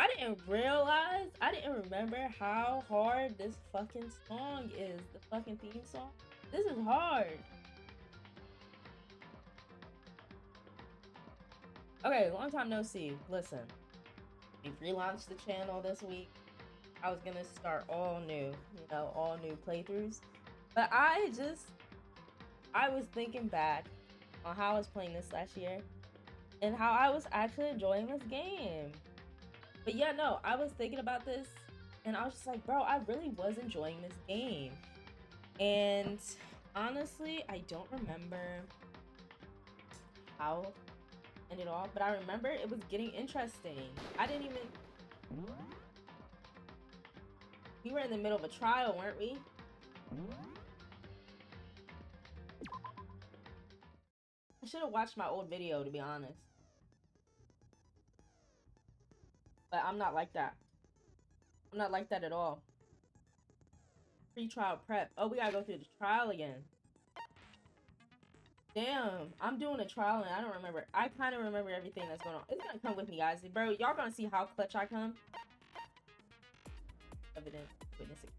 I didn't realize, I didn't remember how hard this fucking song is. The fucking theme song. This is hard. Okay, long time no see. Listen, we relaunched the channel this week. I was gonna start all new, all new playthroughs. But I was thinking back on how I was playing this last year and how I was actually enjoying this game. But yeah, no, I was thinking about this and I was just like, bro, I really was enjoying this game. And honestly, I don't remember how it ended off, but I remember it was getting interesting. We were in the middle of a trial, weren't we? I should have watched my old video, to be honest. But I'm not like that. I'm not like that at all. Pre-trial prep. Oh, we gotta go through the trial again. Damn, I'm doing a trial and I don't remember. I kind of remember everything that's going on. It's gonna come with me, guys. Bro, y'all gonna see how clutch I come. Evident witnessing.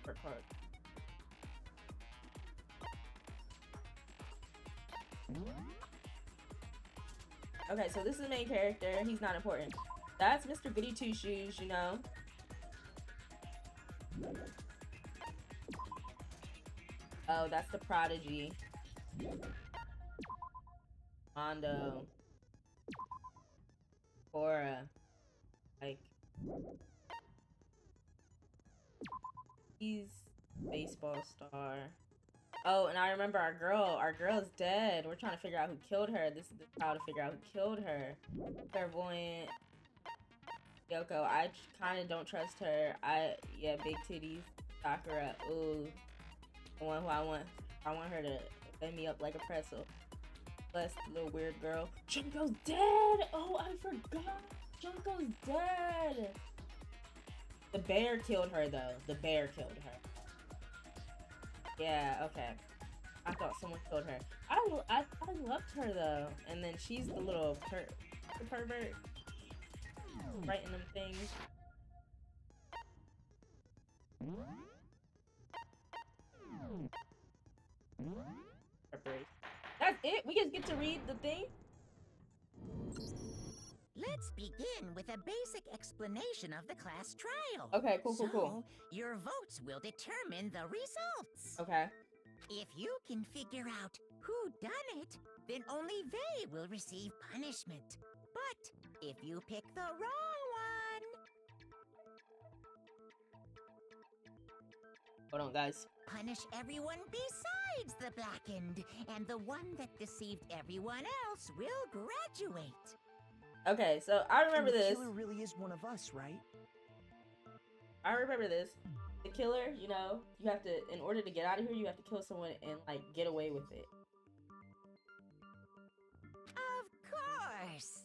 Work hard. Okay, so this is the main character. He's not important. That's Mr. Goody Two Shoes, you know. Oh, that's the Prodigy. Mondo. Cora. Like. He's baseball star. Oh, and I remember our girl. Our girl is dead. We're trying to figure out who killed her. This is the trial to figure out who killed her. Clairvoyant. Yoko. I kind of don't trust her. Yeah, big titties. Sakura. Ooh. The one who I want her to bend me up like a pretzel. Bless the little weird girl. Junko's dead! Oh, I forgot. Junko's dead. The bear killed her, though. The bear killed her. Yeah, okay. I thought someone killed her. I loved her, though. And then she's the little pervert. Writing them things. That's it? We just get to read the thing? Let's begin with a basic explanation of the class trial. Okay, cool. Your votes will determine the results. Okay. If you can figure out who done it, then only they will receive punishment. But if you pick the wrong one... Hold on, guys. Punish everyone besides the blackened, and the one that deceived everyone else will graduate. Okay, so I remember this. The killer really is one of us, right? I remember this. The killer, you know, you have to, in order to get out of here, you have to kill someone and, like, get away with it. Of course.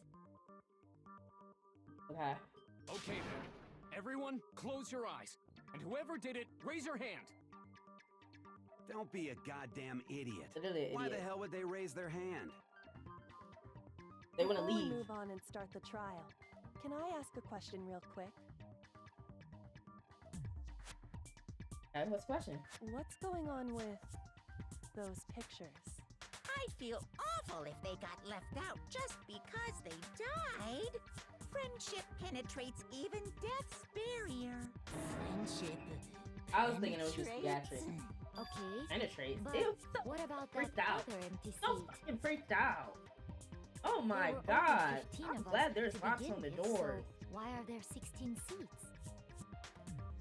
Okay. Okay then. Everyone, close your eyes. And whoever did it, raise your hand. Don't be a goddamn idiot. Literally Why the idiot. hell would they raise their hand? They want to Before we leave. move on and start the trial, can I ask a question real quick? Okay, what's the question? What's going on with those pictures? I'd feel awful if they got left out just because they died. Friendship penetrates even death's barrier. Friendship. I was thinking it was just theatric. Okay, Penetrate. but Ew, so what about that freaked out. other empty So seat? fucking freaked out. Oh There my were only god. 15 I'm of us glad there's to locks begin on the with, door. so why are there 16 seats?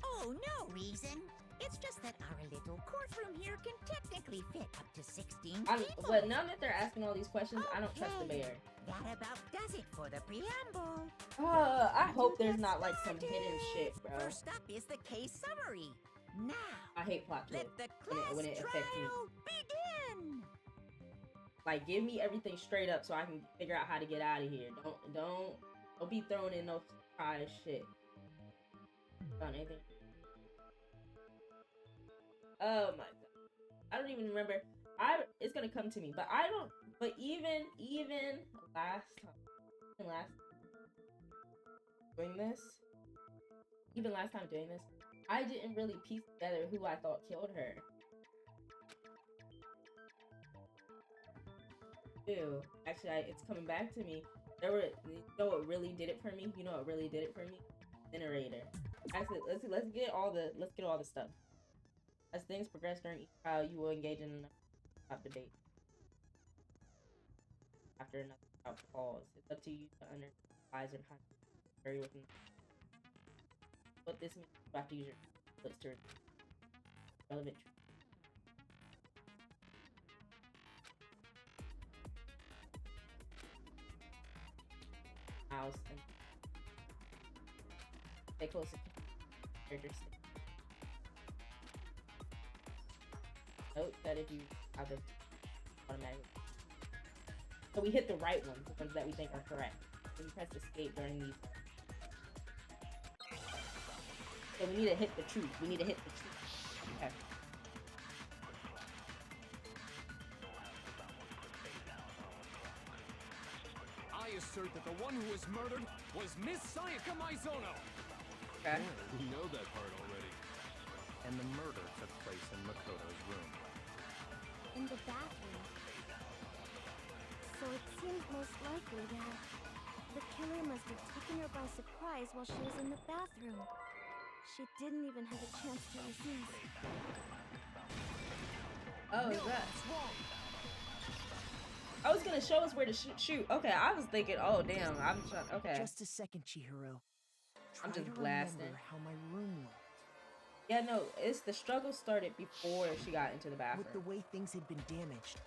Oh, no reason. It's just that our little courtroom here can technically fit up to 16 people. But now that they're asking all these questions, I don't trust the Okay. bear. That about does it for the preamble. I hope there's Let's not like some start hidden it. shit, bro. First up is the case summary. Now, I hate plot twists let the class when it affects me. trial begin. Like, give me everything straight up so I can figure out how to get out of here. Don't be throwing in no surprise shit. Done anything? Oh my god. I don't even remember. It's gonna come to me, but I don't. But even last doing this, I didn't really piece together who I thought killed her. Ew. Actually, it's coming back to me. You know what really did it for me? You know what really did it for me? Incinerator. Actually, let's get all the stuff. As things progress during each trial, you will engage in a debate. After another trial falls, it's up to you to analyze and carry within. What this means, you have to use your splits to relevant. Mouse and stay close to character stick. Note that if you have this automatically. So we hit the right ones, the ones that we think are correct. So we press escape during these. So we need to hit the truth. Okay. I assert that the one who was murdered was Miss Sayaka Maizono. Okay. We know that part already. And the murder took place in Makoto's room. In the bathroom. So it seems most likely that the killer must have taken her by surprise while she was in the bathroom. She didn't even have a chance to resist. Oh, is that? I was gonna show us where to shoot. Okay, I was thinking, oh damn, okay. Just a second, Chihiro. I'm Try just to blasting. remember how my room looked. Yeah, no, it's the struggle started before she got into the bathroom. With the way things had been damaged,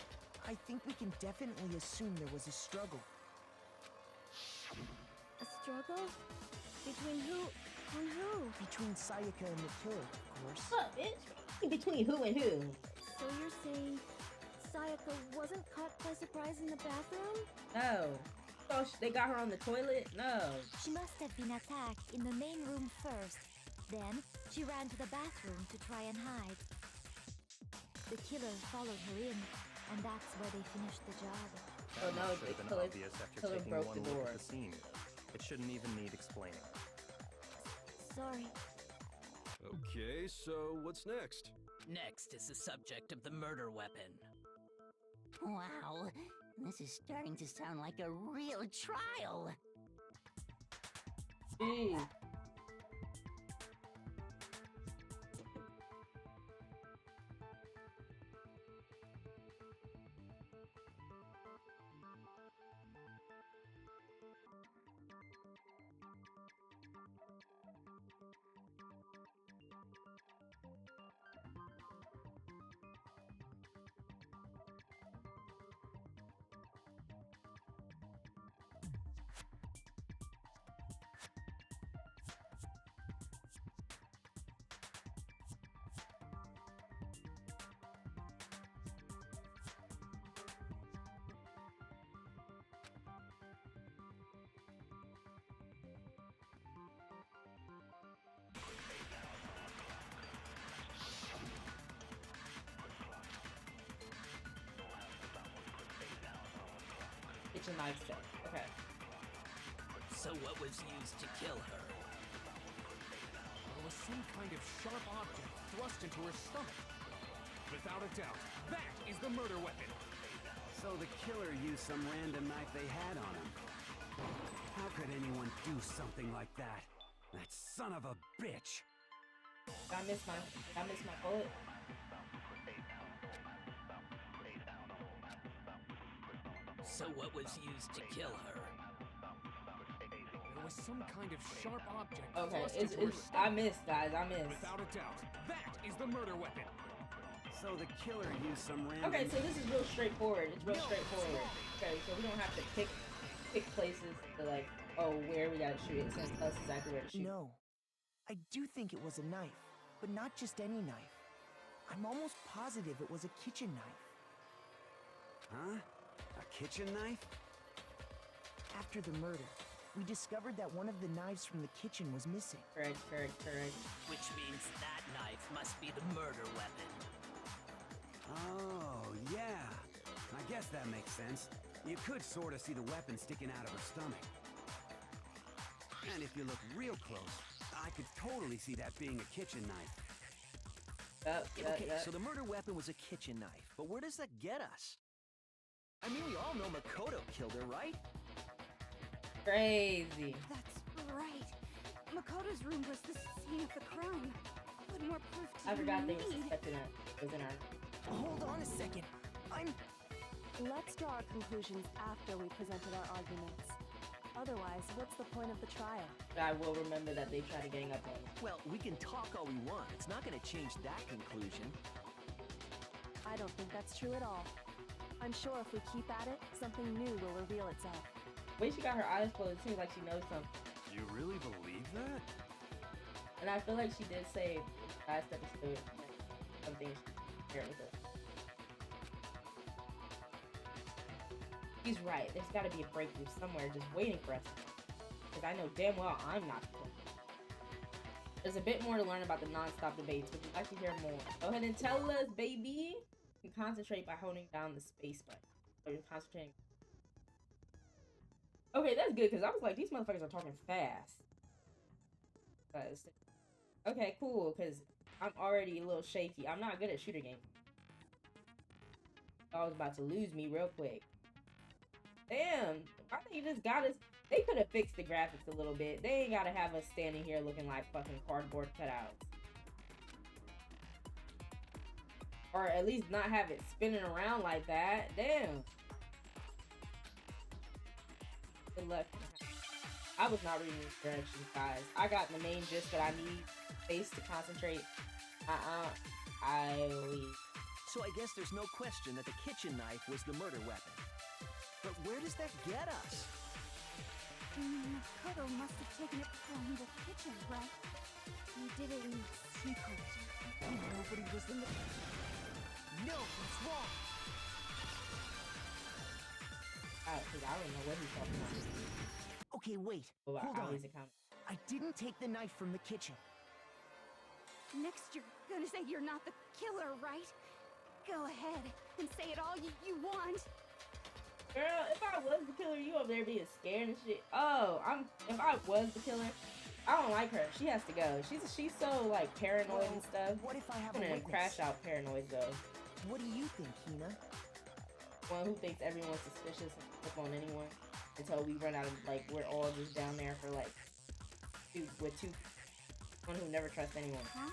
I think we can definitely assume there was a struggle. A struggle? Between who and who? Between Sayaka and the killer, of course. What, bitch? Between who and who? So you're saying Sayaka wasn't caught by surprise in the bathroom? No. Oh, they got her on the toilet? No. She must have been attacked in the main room first. Then, she ran to the bathroom to try and hide. The killer followed her in, and that's where they finished the job. Oh no, Should the have been killer, obvious after killer taking broke one the look door. at the scene. It shouldn't even need explaining. Sorry. Okay, so what's next? Next is the subject of the murder weapon. Wow, this is starting to sound like a real trial. Jeez. Kitchen knife set. Okay. So what was used to kill her? There was some kind of sharp object thrust into her stomach. Without a doubt, that is the murder weapon. So the killer used some random knife they had on him. How could anyone do something like that? That son of a bitch! Did I miss my bullet? So what was used to kill her? There was some kind of sharp object Okay, thrust into her I stomach. missed, guys. I missed. Without a doubt, that is the murder weapon. So the killer used some random... Okay, so this is real straightforward. It's real straightforward. Okay, so we don't have to pick places to like, oh, where we gotta shoot. It's gonna tell us exactly where to shoot. No. I do think it was a knife, but not just any knife. I'm almost positive it was a kitchen knife. Huh? A kitchen knife? After the murder, we discovered that one of the knives from the kitchen was missing. Correct. Which means that knife must be the murder weapon. Oh, yeah. I guess that makes sense. You could sort of see the weapon sticking out of her stomach. And if you look real close, I could totally see that being a kitchen knife. Okay, so the murder weapon was a kitchen knife, but where does that get us? I mean, we all know Makoto killed her, right? Crazy. That's right. Makoto's room was the scene of the crime. What more proof do I forgot they you were need? suspecting that it was in our. Hold on a second. Let's draw our conclusions after we presented our arguments. Otherwise, what's the point of the trial? I will remember that they tried to gang up on me. Well, we can talk all we want. It's not going to change that conclusion. I don't think that's true at all. I'm sure if we keep at it, something new will reveal itself. The way she got her eyes closed, it seems like she knows something. You really believe that? And I feel like she did say last episode like, something she shared with us. He's right. There's got to be a breakthrough somewhere just waiting for us. Because I know damn well I'm not the killer. There's a bit more to learn about the non-stop debates, but we'd like to hear more. Go ahead and tell us, baby. You can concentrate by holding down the space button. So you're concentrating. Okay, that's good, because I was like, these motherfuckers are talking fast. Okay, cool, because I'm already a little shaky. I'm not good at shooter games. I was about to lose me real quick. Damn, I think you just got us. They could have fixed the graphics a little bit. They ain't gotta have us standing here looking like fucking cardboard cutouts. Or at least not have it spinning around like that. Damn. Good luck. I was not reading these directions, guys. I got the main gist that I need. Space to concentrate. I leave. So I guess there's no question that the kitchen knife was the murder weapon. But where does that get us? Makoto must have taken it from the kitchen, right? He did it in secret. Nobody was in the... No, that's wrong. Because I don't know what he's talking about. Okay, wait. Hold on. Account. I didn't take the knife from the kitchen. Next, you're gonna say you're not the killer, right? Go ahead and say it all you want. Girl, if I was the killer, you over there being scared and shit. Oh, if I was the killer, I don't like her. She has to go. She's so like paranoid and stuff. What if I have I'm a gonna witness? crash out paranoid though. What do you think, Hina? One who thinks everyone's suspicious and flip on anyone until we run out of like we're all just down there for like one who never trusts anyone. Huh?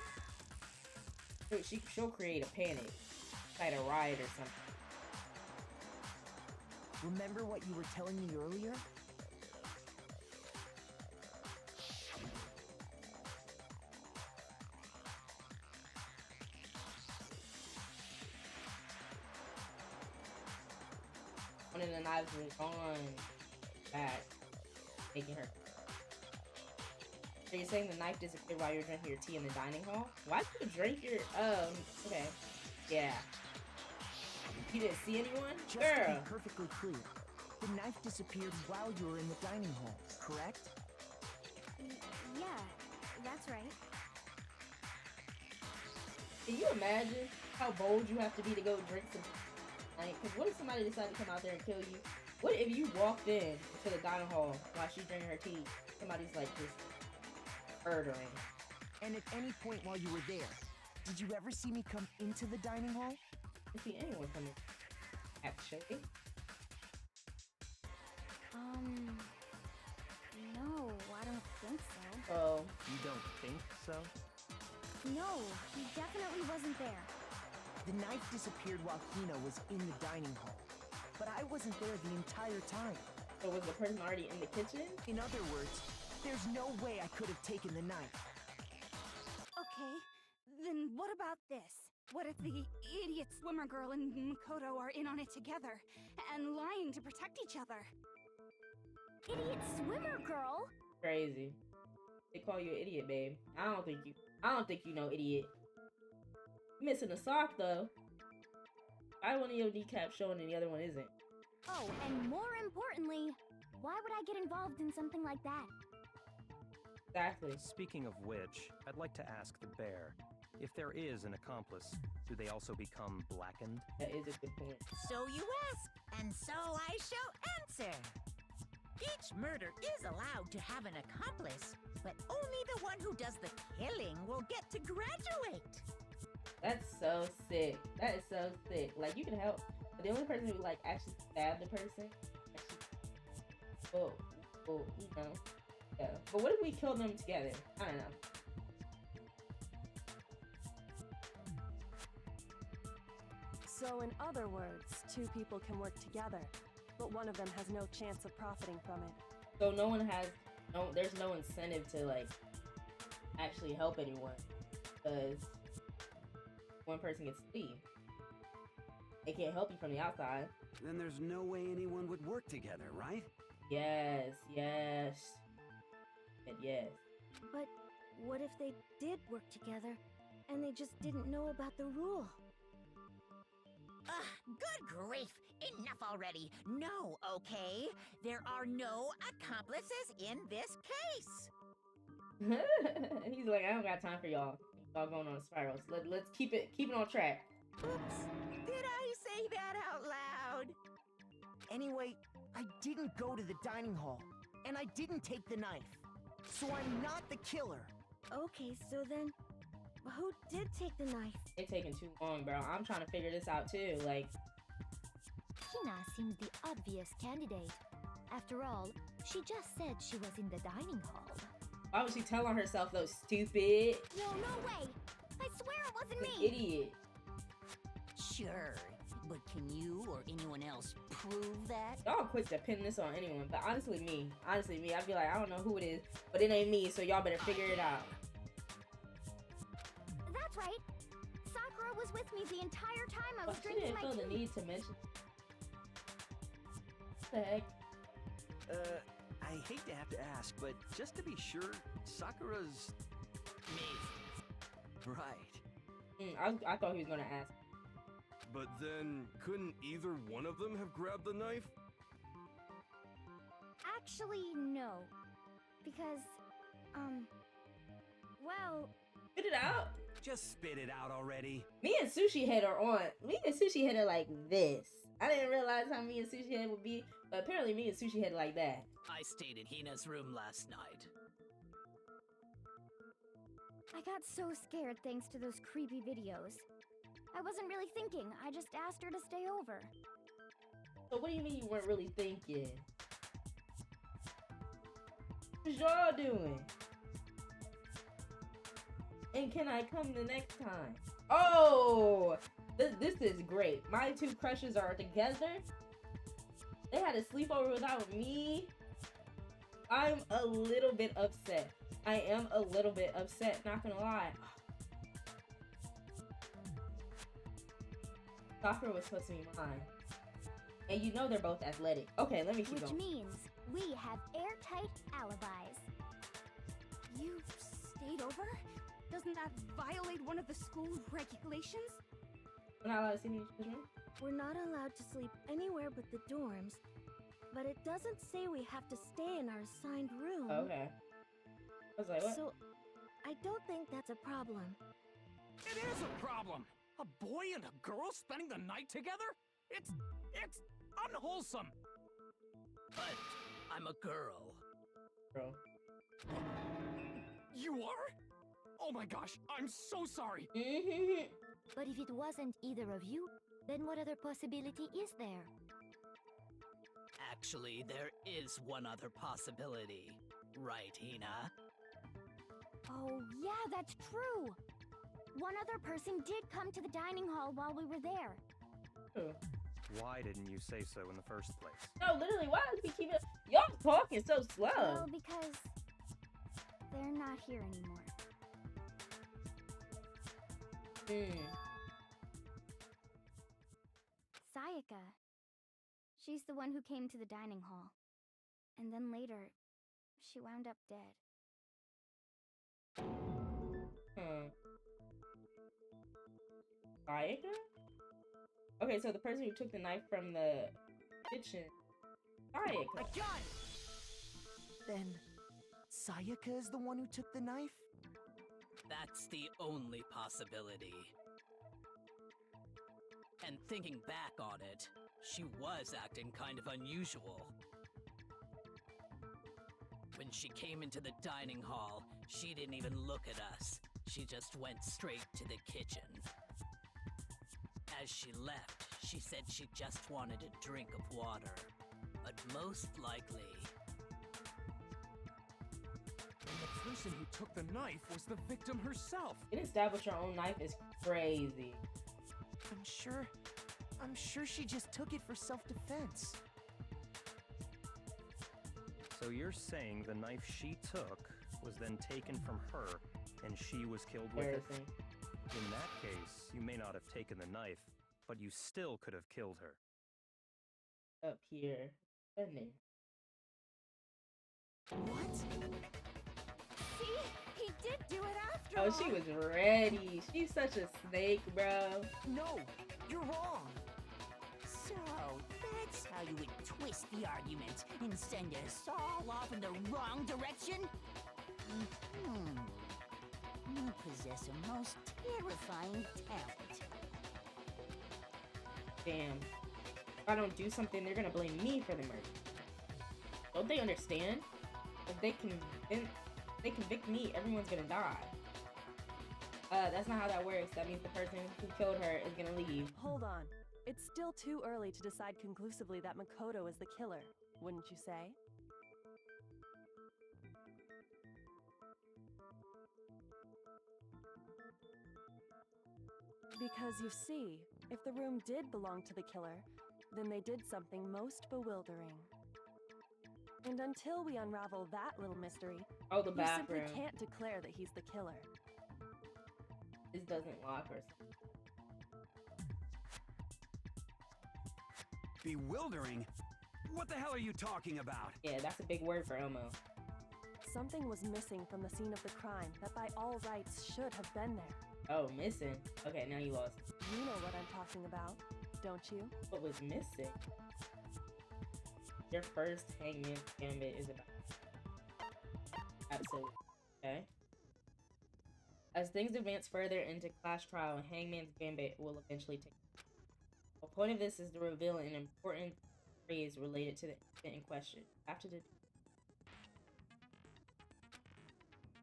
She'll create a panic, like a riot or something. Remember what you were telling me earlier? One of the knives was gone back, making her. So you're saying the knife disappeared while you were drinking your tea in the dining hall? Why did you drink your, okay. Yeah. You didn't see anyone? Just Girl. to be perfectly clear, the knife disappeared while you were in the dining hall, correct? Yeah, that's right. Can you imagine how bold you have to be to go drink some? Like, cause what if somebody decided to come out there and kill you? What if you walked in to the dining hall while she's drinking her tea? Somebody's like just murdering. And at any point while you were there, did you ever see me come into the dining hall? I see anyone coming. Actually. No, I don't think so. Oh. You don't think so? No, he definitely wasn't there. The knife disappeared while Hina was in the dining hall. But I wasn't there the entire time. So was the person already in the kitchen? In other words, there's no way I could have taken the knife. Okay, then what about this? What if the idiot swimmer girl and Makoto are in on it together and lying to protect each other? Idiot swimmer girl? Crazy. They call you an idiot, babe. I don't think you know idiot. Missing a sock though. Why one of your kneecaps showing and the other one isn't? Oh, and more importantly, why would I get involved in something like that? Exactly. Speaking of which, I'd like to ask the bear, if there is an accomplice, do they also become blackened? That is a good point. So you ask, and so I shall answer. Each murder is allowed to have an accomplice, but only the one who does the killing will get to graduate. That's so sick. That is so sick. Like, you can help, but the only person who like actually stabbed the person, well, you know, yeah. But what if we kill them together? I don't know. So in other words, two people can work together, but one of them has no chance of profiting from it. So there's no incentive to like actually help anyone because one person gets to leave. They can't help you from the outside. Then there's no way anyone would work together, right? Yes, and yes. But what if they did work together and they just didn't know about the rule? Good grief! Enough already! No, okay? There are no accomplices in this case! He's like, I don't got time for y'all. Y'all going on a spiral. So let's keep it on track. Oops! Did I say that out loud? Anyway, I didn't go to the dining hall, and I didn't take the knife. So I'm not the killer. Okay, so then, who did take the knife? It's taking too long, bro. I'm trying to figure this out too. Like, Hina seemed the obvious candidate. After all, she just said she was in the dining hall. why would she tell on herself though, stupid? No way! I swear it wasn't An me! idiot. Sure, but can you or anyone else prove that? Y'all quick to pin this on anyone, but honestly me, I'd be like, I don't know who it is, but it ain't me, so y'all better figure it out. That's right. Sakura was with me the entire time I was She drinking didn't my feel the tea. need to mention. What the heck? I hate to have to ask, but just to be sure, Sakura's... Me. Right. I thought he was gonna ask. But then, couldn't either one of them have grabbed the knife? Actually, no. Because, well... Spit it out. Just spit it out already. Me and Sushi Head are on. Me and Sushi Head are like this. I didn't realize how me and Sushi Head would be, but apparently me and Sushi Head are like that. I stayed in Hina's room last night. I got so scared thanks to those creepy videos. I wasn't really thinking. I just asked her to stay over. So what do you mean you weren't really thinking? What's y'all doing? And can I come the next time? Oh, this is great. My two crushes are together. They had a sleepover without me. I'm a little bit upset. I am a little bit upset, not gonna lie. Sakura was supposed to be mine. And you know they're both athletic. Okay, let me keep Which going. means we have airtight alibis. You stayed over? Doesn't that violate one of the school regulations? We're not allowed to see me in each room? We're not allowed to sleep anywhere but the dorms, but it doesn't say we have to stay in our assigned room. Okay. I was like, what? So, I don't think that's a problem. It is a problem! A boy and a girl spending the night together? It's unwholesome! But I'm a girl. Bro. You are? Oh my gosh, I'm so sorry! But if it wasn't either of you, then what other possibility is there? Actually, there is one other possibility. Right, Hina? Oh, yeah, that's true! One other person did come to the dining hall while we were there. Why didn't you say so in the first place? No, literally, why did we keep it? Y'all talking so slow. Well, because they're not here anymore. Sayaka. She's the one who came to the dining hall. And then later, she wound up dead. Sayaka? Okay, so the person who took the knife from the kitchen. Sayaka. I got it! Then, Sayaka is the one who took the knife? That's the only possibility. And thinking back on it, she was acting kind of unusual. When she came into the dining hall, she didn't even look at us. She just went straight to the kitchen. As she left, she said she just wanted a drink of water. But most likely... And the person who took the knife was the victim herself. Getting stabbed with your own knife is crazy. I'm sure she just took it for self-defense. So you're saying the knife she took was then taken from her, and she was killed with it? In that case, you may not have taken the knife, but you still could have killed her. Up here. Goodness. What? See? He did do it after Oh, all. she was ready. She's such a snake, bro. No, you're wrong. So, that's how you would twist the argument and send us all off in the wrong direction? You possess a most terrifying talent. Damn. If I don't do something, they're gonna blame me for the murder. Don't they understand? If they convict me, everyone's gonna die. That's not how that works. That means the person who killed her is gonna leave. Hold on. It's still too early to decide conclusively that Makoto is the killer, wouldn't you say? Because you see, if the room did belong to the killer, then they did something most bewildering. And until we unravel that little mystery, Oh, the you bathroom. simply can't declare that he's the killer. This doesn't lock or something. Bewildering? What the hell are you talking about? Yeah, that's a big word for Elmo. Something was missing from the scene of the crime that by all rights should have been there. Oh, missing. Okay, now you lost. You know what I'm talking about, don't you? What was missing? Your first Hangman's Gambit is about... Absolutely. Okay. As things advance further into Clash Trial, Hangman's Gambit will eventually take. The point of this is to reveal an important phrase related to the incident in question. After the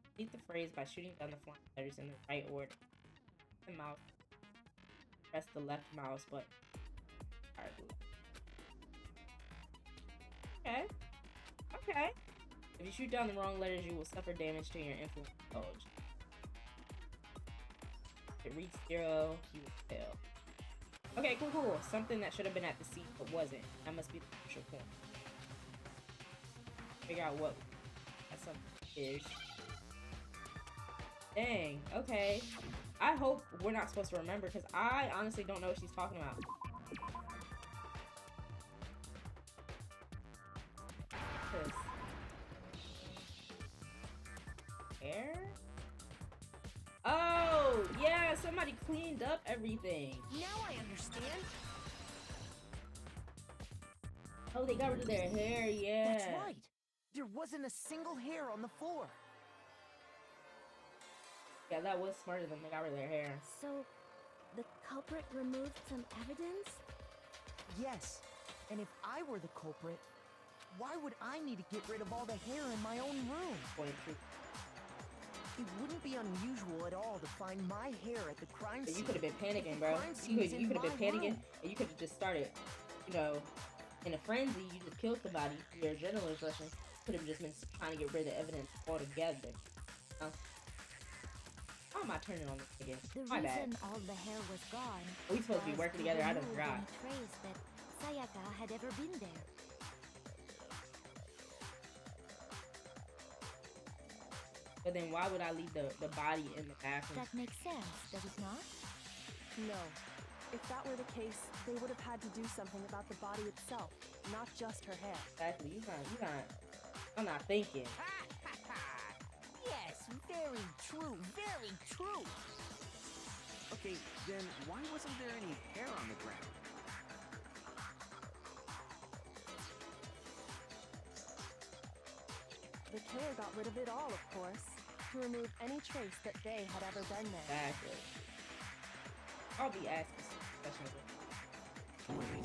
complete the phrase by shooting down the flying letters in the right order. The mouse. Press the left mouse button. Alright. Okay. Okay. If you shoot down the wrong letters, you will suffer damage to your influence bulge. If it reaches 0, you will fail. Okay, cool. Something that should have been at the seat but wasn't. That must be the crucial point. Figure out what that something is. Dang, okay. I hope we're not supposed to remember, because I honestly don't know what she's talking about. What's this? Hair? Oh, yeah, somebody cleaned up everything. Now I understand. Oh, they got rid of their hair, yeah. That's right. There wasn't a single hair on the floor. Yeah, that was smarter than they got rid of their hair. So, the culprit removed some evidence? Yes. And if I were the culprit, why would I need to get rid of all the hair in my own room? It wouldn't be unusual at all to find my hair at the crime scene. You could have been panicking, bro. You could have been panicking, and you could have just started, you know, in a frenzy. You just killed somebody. Your adrenaline rushing. Could have just been trying to get rid of evidence altogether. How am I turning on this again? The My bad. reason all the hair was gone We supposed to be was working together. I done remove forgot. any trace that Sayaka had ever been there. But then why would I leave the body in the bathroom? That makes sense, does it not? No. If that were the case, they would have had to do something about the body itself, not just her hair. Exactly. I'm not thinking. Yes, very true, very true. Okay, then why wasn't there any hair on the ground? The killer got rid of it all, of course, to remove any trace that they had ever been there. Exactly. I'll be asking some questions. Wait,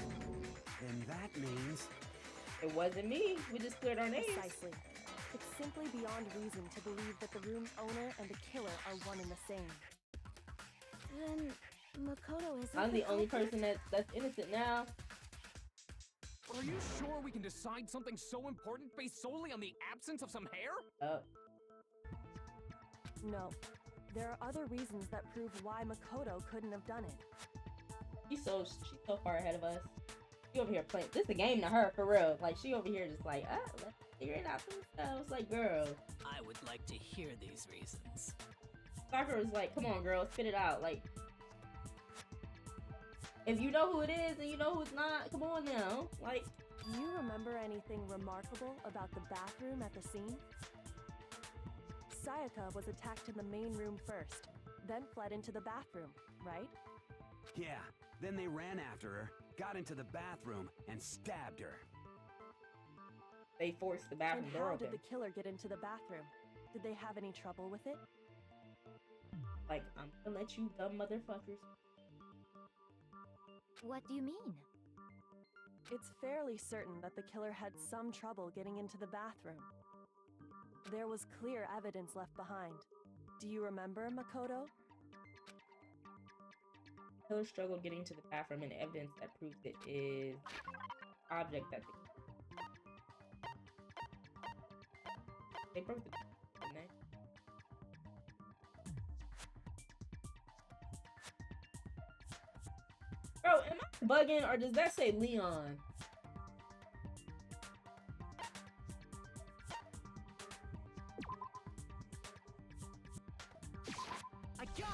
then that means... It wasn't me. We just cleared our names. Precisely. It's simply beyond reason to believe that the room's owner and the killer are one and the same. Then Makoto isn't I'm the only culprit? person that's innocent now. Are you sure we can decide something so important based solely on the absence of some hair? No. There are other reasons that prove why Makoto couldn't have done it. She's so far ahead of us. She over here playing. This is a game to her, for real. Like, she over here just like, let's figure it out for themselves. Like, girl. I would like to hear these reasons. Sakura was like, come on, girl, spit it out. Like, if you know who it is and you know who it's not, come on now. Like, do you remember anything remarkable about the bathroom at the scene? Sayaka was attacked in the main room first, then fled into the bathroom, right? Yeah, then they ran after her, got into the bathroom, and stabbed her. They forced the bathroom And door how open. did the killer get into the bathroom? Did they have any trouble with it? Like, I'm gonna let you dumb motherfuckers. What do you mean? It's fairly certain that the killer had some trouble getting into the bathroom. There was clear evidence left behind. Do you remember, Makoto? Killer struggled getting to the bathroom, and evidence that proves it is object that they broke the didn't they? Bro, am I bugging or does that say Leon? I got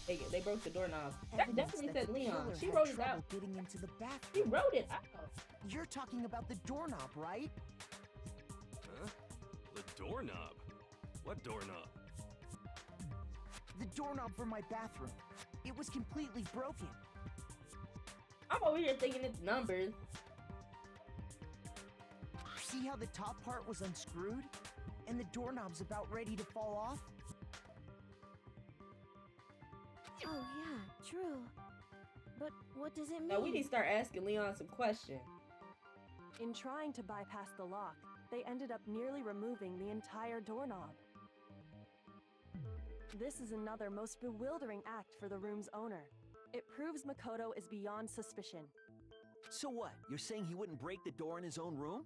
it! They broke the doorknob. That Evidence definitely that said the Leon. killer She had wrote it trouble out. getting into the She bathroom. wrote it out. You're talking about the doorknob, right? Huh? The doorknob? What doorknob? The doorknob for my bathroom. It was completely broken. I'm over here thinking it's numbers. See how the top part was unscrewed? And the doorknob's about ready to fall off? Oh yeah, true. But what does it mean? Now we need to start asking Leon some questions. In trying to bypass the lock, they ended up nearly removing the entire doorknob. This is another most bewildering act for the room's owner. It proves Makoto is beyond suspicion. So what? You're saying he wouldn't break the door in his own room?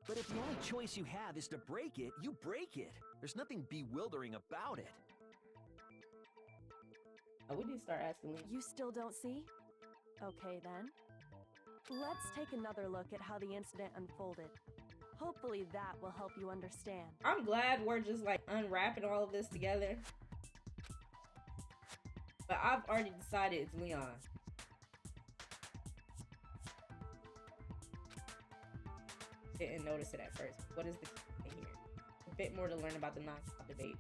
But if the only choice you have is to break it, you break it. There's nothing bewildering about it. Now we need to start asking Leon. You still don't see? Okay then. Let's take another look at how the incident unfolded. Hopefully that will help you understand. I'm glad we're just like unwrapping all of this together. But I've already decided it's Leon. Didn't notice it at first. What is the key here? A bit more to learn about the non-stop debate.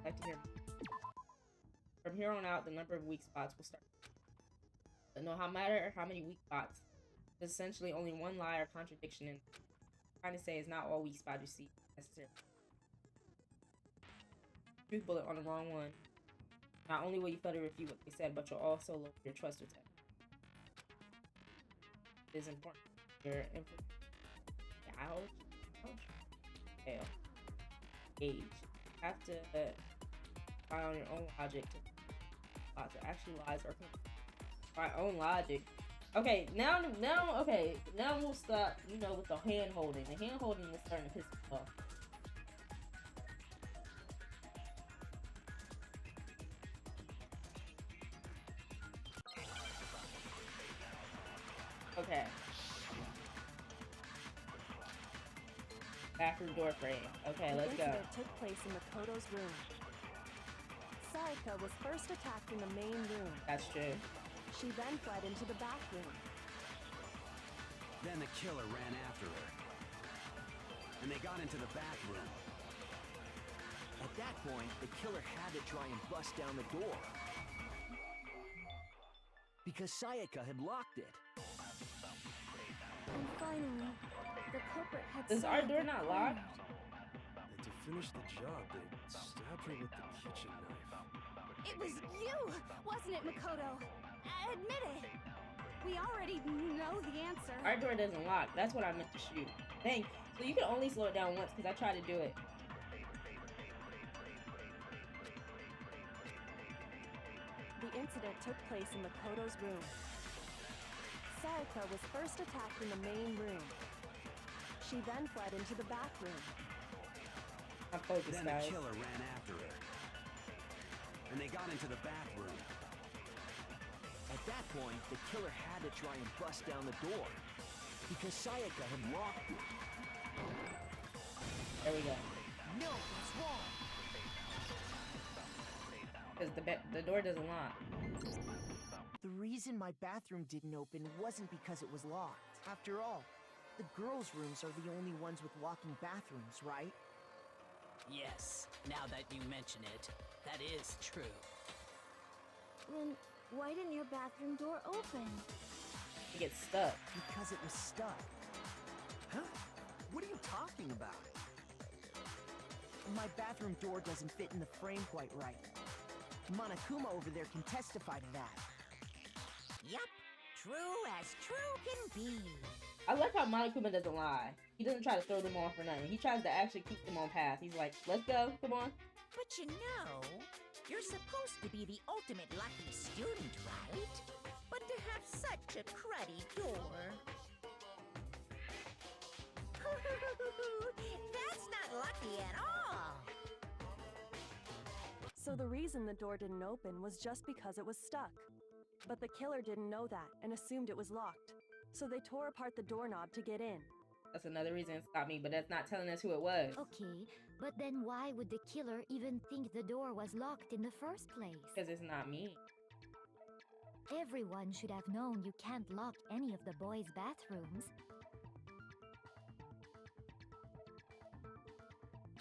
I'd like to hear. From here on out, the number of weak spots will start. But no matter how many weak spots, there's essentially only one lie or contradiction in trying to say is not all weak spots you see necessarily. Truth bullet on the wrong one. Not only will you fail to refute what they said, but you'll also lower your trust with them. It is important. Your fail. Gauge. You have to rely on your own logic to actually lies or my own logic. Okay, now we'll stop, with the hand holding. The hand holding is starting to piss me off. Okay. Bathroom door frame. Okay, let's go. The incident took place in Makoto's room. Sayaka was first attacked in the main room. That's true. She then fled into the bathroom. Then the killer ran after her. And they got into the bathroom. At that point, the killer had to try and bust down the door. Because Sayaka had locked it. And finally, the culprit had Does our door Sayaka not cornered. lock? finish the job, they stabbed her with the kitchen knife. It was you, wasn't it, Makoto? Admit it. We already know the answer. Our door doesn't lock. That's what I meant to shoot. Dang. So you can only slow it down once because I tried to do it. The incident took place in Makoto's room. Sayaka was first attacked in the main room. She then fled into the bathroom. I'm focused, Then guys. the killer ran after her. And they got into the bathroom. At that point, the killer had to try and bust down the door because Sayaka had locked it. There we go. No, that's wrong. Because the door doesn't lock. The reason my bathroom didn't open wasn't because it was locked. After all, the girls' rooms are the only ones with walking bathrooms, right? Yes, now that you mention it, that is true. Then why didn't your bathroom door open? It gets stuck. Because it was stuck. Huh? What are you talking about? My bathroom door doesn't fit in the frame quite right. Monokuma over there can testify to that. Yup, true as true can be. I like how Monokuma doesn't lie. He doesn't try to throw them off for nothing. He tries to actually keep them on path. He's like, let's go, come on. But you know, you're supposed to be the ultimate lucky student, right? But to have such a cruddy door. That's not lucky at all. So the reason the door didn't open was just because it was stuck. But the killer didn't know that and assumed it was locked. So they tore apart the doorknob to get in. That's another reason it stopped me, but that's not telling us who it was. Okay, but then why would the killer even think the door was locked in the first place? Because it's not me. Everyone should have known you can't lock any of the boys' bathrooms.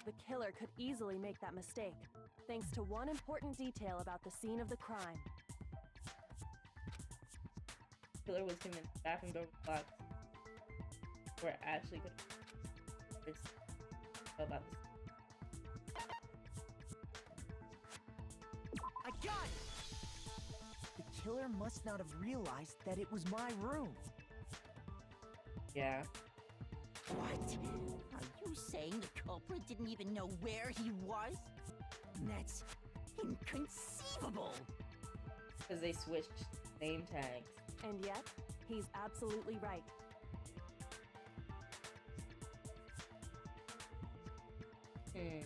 The killer could easily make that mistake, thanks to one important detail about the scene of the crime. The killer was convinced the bathroom door was locked. Where Ashley could about this. I got it! The killer must not have realized that it was my room. Yeah. What? Are you saying the culprit didn't even know where he was? That's inconceivable. Because they switched name tags. And yet, he's absolutely right. Say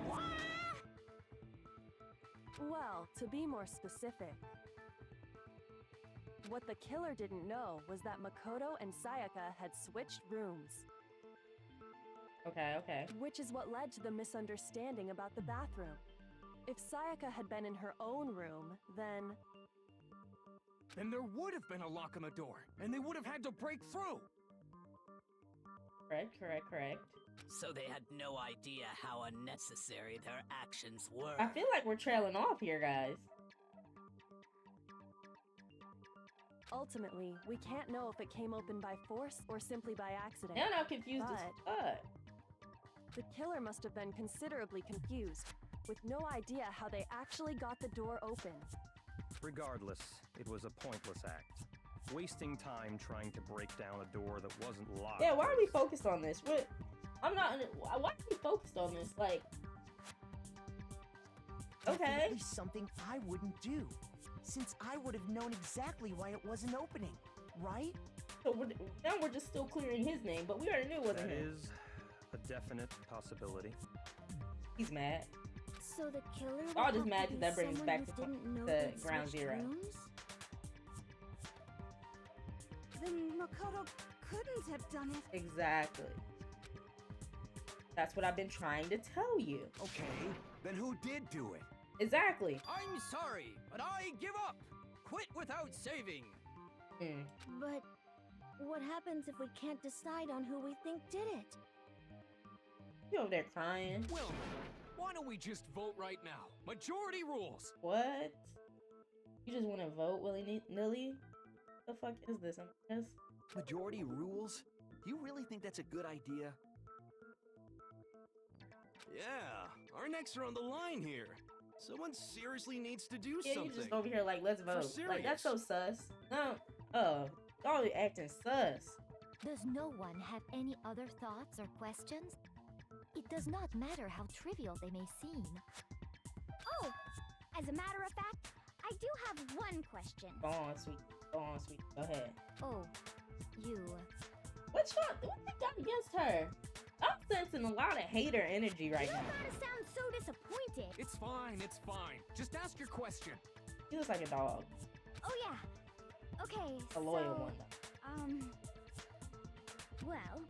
what? Well, to be more specific, what the killer didn't know was that Makoto and Sayaka had switched rooms. Okay, okay. Which is what led to the misunderstanding about the bathroom. If Sayaka had been in her own room, then Then there would have been a lock on the door, and they would have had to break through. Correct, correct, correct. So they had no idea how unnecessary their actions were. I feel like we're trailing off here, guys. ultimately, we can't know if it came open by force or simply by accident. Now I'm confused as fuck. The killer must have been considerably confused, with no idea how they actually got the door open. Regardless, it was a pointless act. Wasting time trying to break down a door that wasn't locked. Yeah, why are we focused on this? What? I'm not. Why are we focused on this? Like, okay. Definitely something I wouldn't do, since I would have known exactly why it wasn't opening, right? So now we're just still clearing his name, but we already knew it wasn't him. That is a definite possibility. He's mad. So the killer would I'm just have mad to because be that brings us someone back who to didn't know the they'd ground switched zero. rooms? Then Makoto couldn't have done it. Exactly. That's what I've been trying to tell you. Okay, then who did do it? Exactly. I'm sorry, but I give up. Quit without saving. But what happens if we can't decide on who we think did it? You over there crying. Well, why don't we just vote right now? Majority rules. What? You just want to vote willy-nilly? The fuck is this? Majority rules? You really think that's a good idea? Yeah, our necks are on the line here. Someone seriously needs to do Yeah, something. you just over here like, let's vote. Like, that's so sus. No, y'all acting sus. Does no one have any other thoughts or questions? It does not matter how trivial they may seem. Oh, as a matter of fact, I do have one question. Go on, sweet. Go on, sweet. Go ahead. Oh, you. What you got against her? I'm sensing a lot of hater energy right now. You gotta sound so disappointed. It's fine, it's fine. Just ask your question. He looks like a dog. Oh yeah. Okay. A loyal one, though. Well,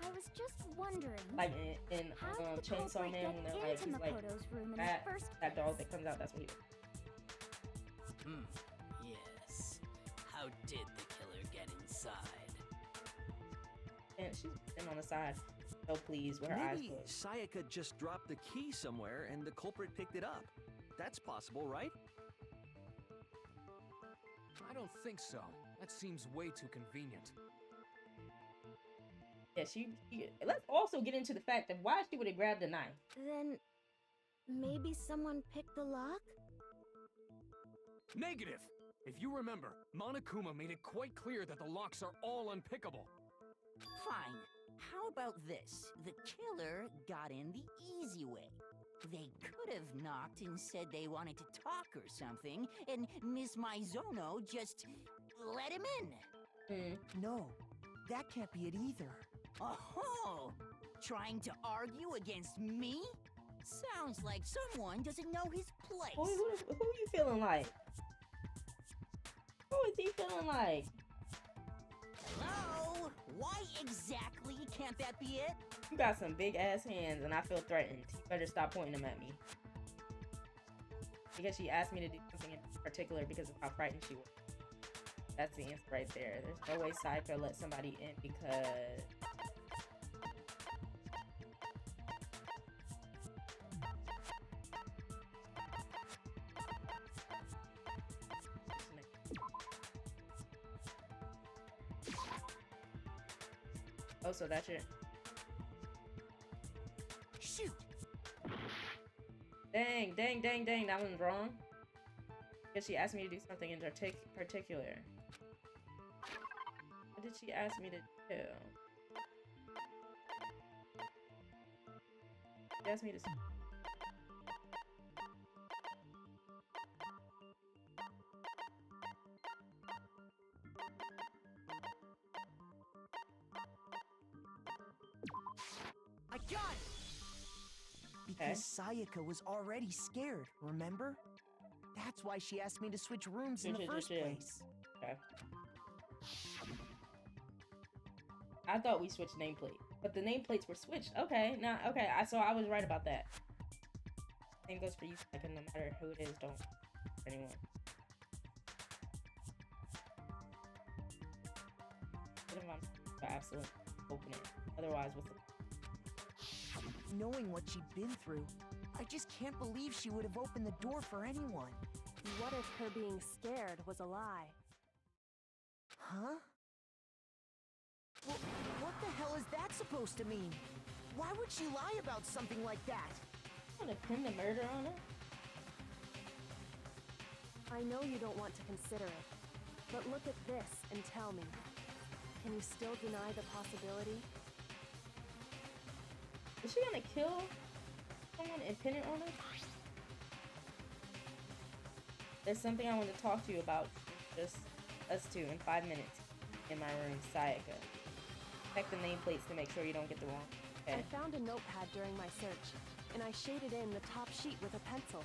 I was just wondering. Like in how did the Chainsaw culprit Man, get when into he's like Makoto's room in that, the first that dog that comes out. That's what he is. Yes. How did the killer get inside? And she's been on the side, so pleased with her eyes Maybe closed. Sayaka just dropped the key somewhere and the culprit picked it up. That's possible, right? I don't think so. That seems way too convenient. Yeah, let's also get into the fact of why she would have grabbed a knife. Then maybe someone picked the lock? Negative! If you remember, Monokuma made it quite clear that the locks are all unpickable. Fine. How about this? The killer got in the easy way. They could have knocked and said they wanted to talk or something, and Miss Maizono just let him in. No, that can't be it either. Oh, trying to argue against me? Sounds like someone doesn't know his place. Who you feeling like? Who is he feeling like? Hello? Why exactly can't that be it? You got some big ass hands and I feel threatened. You better stop pointing them at me. Because she asked me to do something in particular because of how frightened she was. That's the answer right there. There's no way Sayaka let somebody in because... Oh, so that's your... Shoot! Dang, dang, dang, dang, that one's wrong. Because she asked me to do something in particular. What did she ask me to do? She asked me to... I got it! Because Sayaka was already scared, remember? That's why she asked me to switch rooms in the first place. Okay. I thought we switched nameplate, but the nameplates were switched. Okay, now, okay, so I was right about that. Same goes for you, Sayaka, no matter who it is, don't hurt anyone. Absolutely open it. Otherwise, what's the... Knowing what she'd been through, I just can't believe she would have opened the door for anyone. What if her being scared was a lie? Huh? What the hell is that supposed to mean? Why would she lie about something like that? I'm gonna pin the murder on her? I know you don't want to consider it, but look at this and tell me. Can you still deny the possibility? Is she gonna kill someone and pin it on her? There's something I want to talk to you about. Just us two in 5 minutes in my room, Sayaka. Check the nameplates to make sure you don't get the wrong. Okay. I found a notepad during my search, and I shaded in the top sheet with a pencil.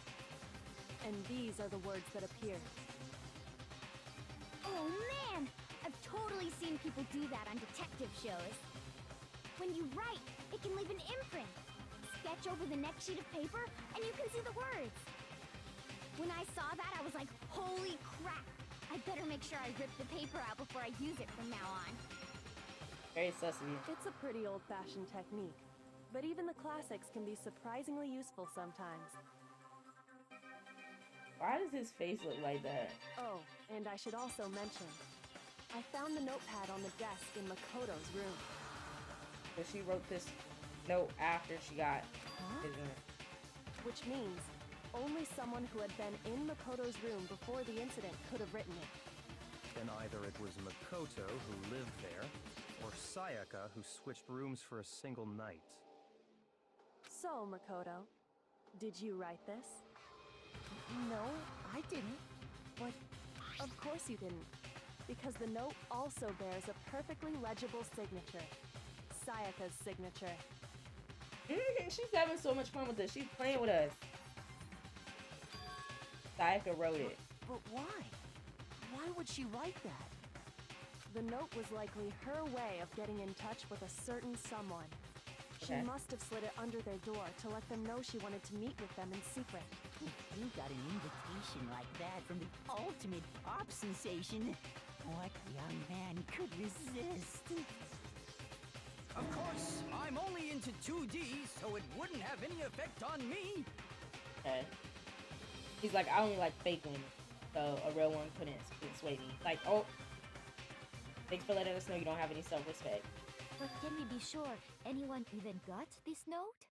And these are the words that appear. Oh man! I've totally seen people do that on detective shows. When you write, it can leave an imprint. Sketch over the next sheet of paper, and you can see the words. When I saw that, I was like, holy crap! I better make sure I rip the paper out before I use it from now on. Very sus of you. It's a pretty old-fashioned technique, but even the classics can be surprisingly useful sometimes. Why does his face look like that? Oh, and I should also mention, I found the notepad on the desk in Makoto's room. So she wrote this note after she got his room. Which means only someone who had been in Makoto's room before the incident could have written it. Then either it was Makoto who lived there, or Sayaka who switched rooms for a single night. So, Makoto, did you write this? No, I didn't. But of course you didn't. Because the note also bears a perfectly legible signature. Sayaka's signature. She's having so much fun with this. She's playing with us. Sayaka wrote it. But why? Why would she write that? The note was likely her way of getting in touch with a certain someone. She must have slid it under their door to let them know she wanted to meet with them in secret. If you got an invitation like that from the ultimate pop sensation, what young man could resist? Of course, I'm only into 2D, so it wouldn't have any effect on me. Okay. He's like, I only like fake women, so a real one couldn't sway me. Like, oh, thanks for letting us know you don't have any self-respect. But can we be sure anyone even got this note?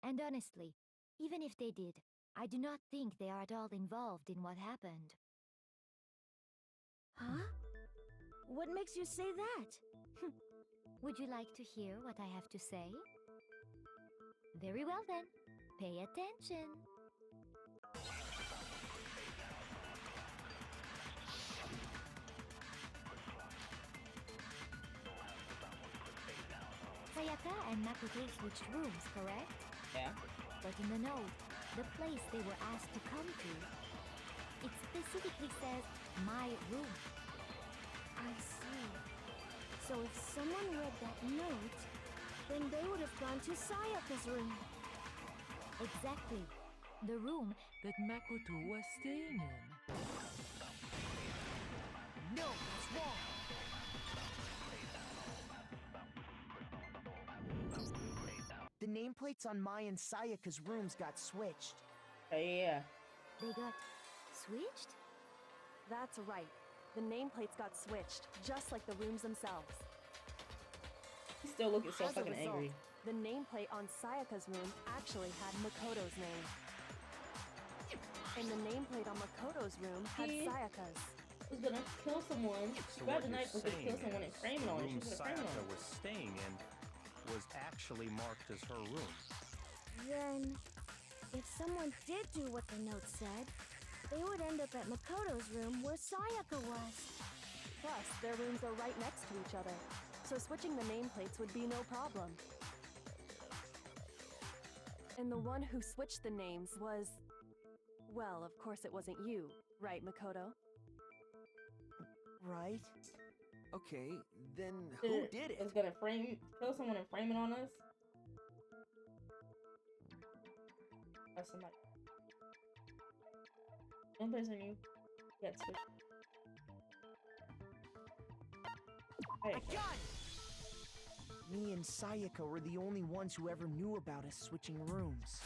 And honestly, even if they did, I do not think they are at all involved in what happened. Huh? What makes you say that? Would you like to hear what I have to say? Very well then, pay attention. Sayaka and Makoto switched rooms, correct? Yeah. But in the note, the place they were asked to come to, it specifically says, my room. I see. So if someone read that note, then they would have gone to Sayaka's room. Exactly. The room that Makoto was staying in. No, that's wrong. The nameplates on Mai and Sayaka's rooms got switched. Yeah. They got switched? That's right. The nameplates got switched, just like the rooms themselves. He's still looking so As a fucking result, angry. The nameplate on Sayaka's room actually had Makoto's name. And the nameplate on Makoto's room had Sayaka's. Was gonna kill someone. So Grab what the you're knife, was gonna kill saying someone and is frame it the on it. room She was gonna frame it Sayaka on it. was staying in was actually marked as her room. Then, if someone did do what the note said, they would end up at Makoto's room where Sayaka was. Plus, their rooms are right next to each other, so switching the nameplates would be no problem. And the one who switched the names was... Well, of course it wasn't you, right, Makoto? Right? Okay, then who did it? Was gonna kill someone and frame it on us? Or somebody. One person you get switched. I got it! Me and Sayaka were the only ones who ever knew about us switching rooms.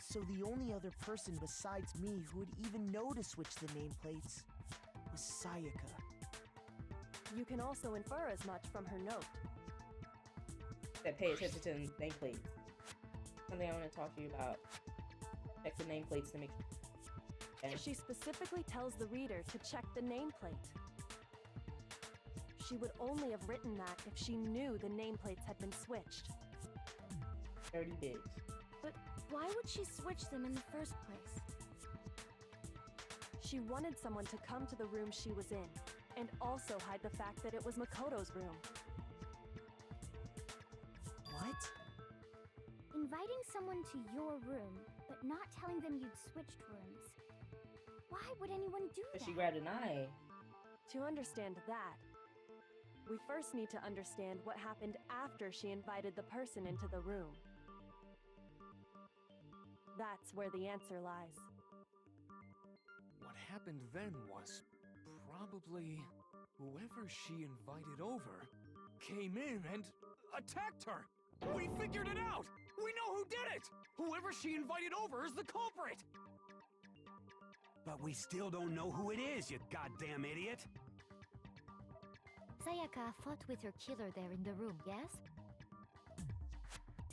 So the only other person besides me who would even know to switch the nameplates was Sayaka. You can also infer as much from her note. That pay attention to the nameplates. Something I want to talk to you about. Check the nameplates to make sure. She specifically tells the reader to check the nameplate. She would only have written that if she knew the nameplates had been switched. Dirty bitch. But why would she switch them in the first place? She wanted someone to come to the room she was in, and also hide the fact that it was Makoto's room. What? Inviting someone to your room, but not telling them you'd switched rooms. Why would anyone do that? She grabbed an eye. To understand that, we first need to understand what happened after she invited the person into the room. That's where the answer lies. What happened then was probably whoever she invited over came in and attacked her. We figured it out! We know who did it! Whoever she invited over is the culprit! But we still don't know who it is, you goddamn idiot! Sayaka fought with her killer there in the room, yes?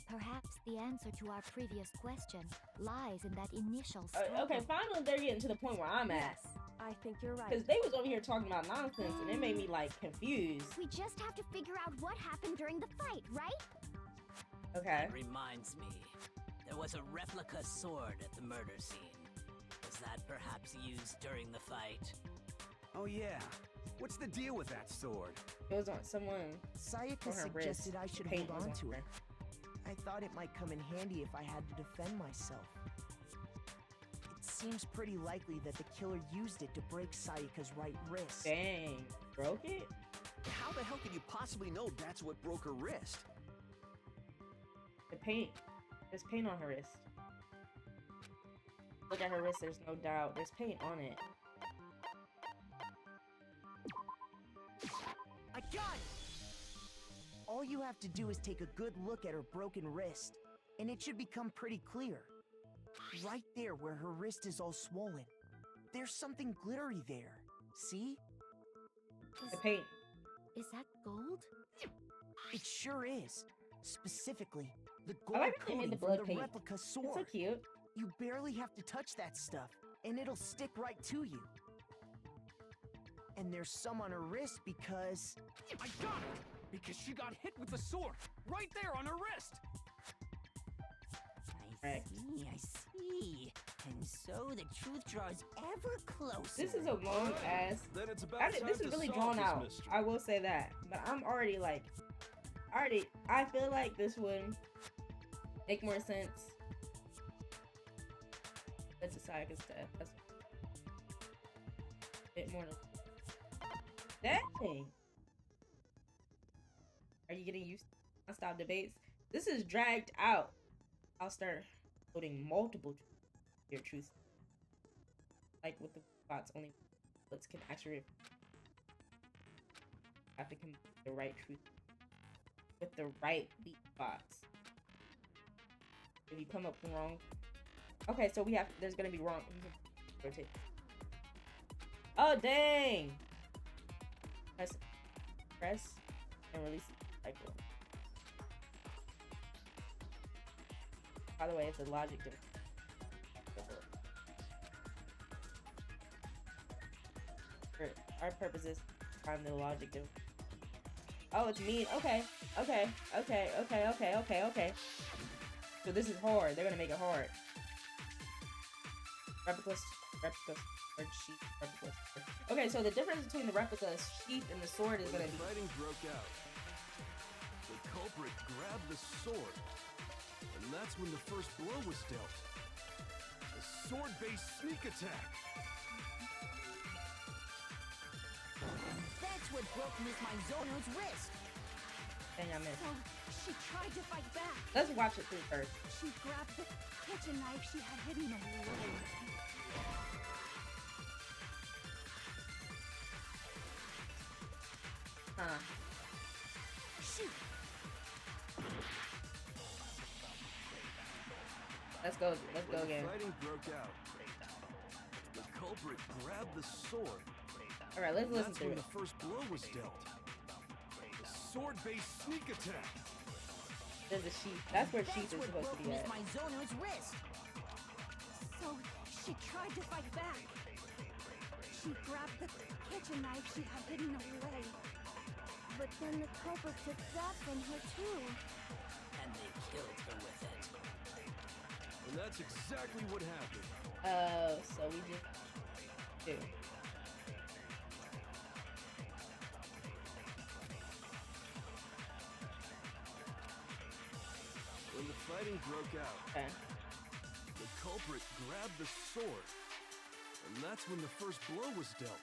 Perhaps the answer to our previous question lies in that initial struggle. Okay, finally they're getting to the point where I'm at. Yes, I think you're right. Because they was over here talking about nonsense, and it made me, like, confused. We just have to figure out what happened during the fight, right? Okay. That reminds me. There was a replica sword at the murder scene. Was that perhaps used during the fight? Oh yeah. What's the deal with that sword? It was on someone. Sayaka on her wrist. suggested I should Paint hold was on to her. it. I thought it might come in handy if I had to defend myself. It seems pretty likely that the killer used it to break Sayaka's right wrist. Dang. Broke it? How the hell could you possibly know that's what broke her wrist? The paint. There's paint on her wrist. Look at her wrist, there's no doubt. There's paint on it. I got it! All you have to do is take a good look at her broken wrist, and it should become pretty clear. Right there where her wrist is all swollen. There's something glittery there. See? The paint. Is that gold? It sure is. Specifically, the I gold like how they made coating the from blood the paint. replica sword. It's so cute. You barely have to touch that stuff, and it'll stick right to you. And there's some on her wrist because... I got it! Because she got hit with the sword, right there on her wrist! I see. And so the truth draws ever closer. This is a long ass. Then it's about This is really drawn out. I will say that. But I'm already like, I feel like this would make more sense. Let's decide against that. That's a bit more. Dang. Are you getting used to nonstop debates? This is dragged out. I'll start putting multiple your truth. Like with the bots, only let's can actually have to come up with the right truth with the right beat bots. If you come up wrong, okay, so we have there's gonna be wrong. Rotate. Oh dang! Press and release the cycle. By the way, it's a logic difference. For our purposes, find the logic difference. Oh, it's mean. Okay. So this is hard. They're gonna make it hard. Replicas, or sheath, replicas. Okay, so the difference between the replica sheath and the sword is gonna be. Fighting broke out. The culprit grabbed the sword, and that's when the first blow was dealt. A sword-based sneak attack. That's what broke Miss Mizono's wrist. Dang, I missed. So she tried to fight back. Let's watch it through first. She grabbed the kitchen knife she had hidden away. Huh. Shoot. Let's go again. The fighting broke out. The culprit grabbed the sword. All right, let's listen That's to when it. the first blow was dealt. A sword-based sneak attack. There's a sheath. That's where sheath is what supposed to broke be Miss at. Mizono's wrist. So she tried to fight back. She grabbed the kitchen knife she had hidden away. But then the culprit took that from her too. And they killed her with it. And that's exactly what happened. Oh, so we just do. When the fighting broke out, Okay. the culprit grabbed the sword, and that's when the first blow was dealt.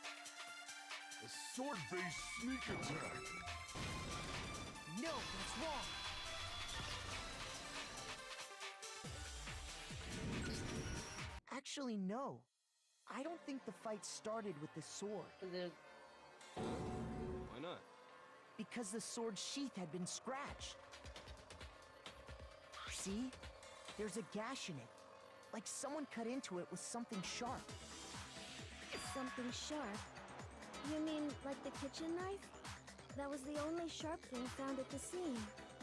A sword-based sneak attack. No, that's wrong. Actually, no. I don't think the fight started with the sword. Why not? Because the sword sheath had been scratched. See? There's a gash in it. Like someone cut into it with something sharp. Something sharp? You mean like the kitchen knife? That was the only sharp thing found at the scene.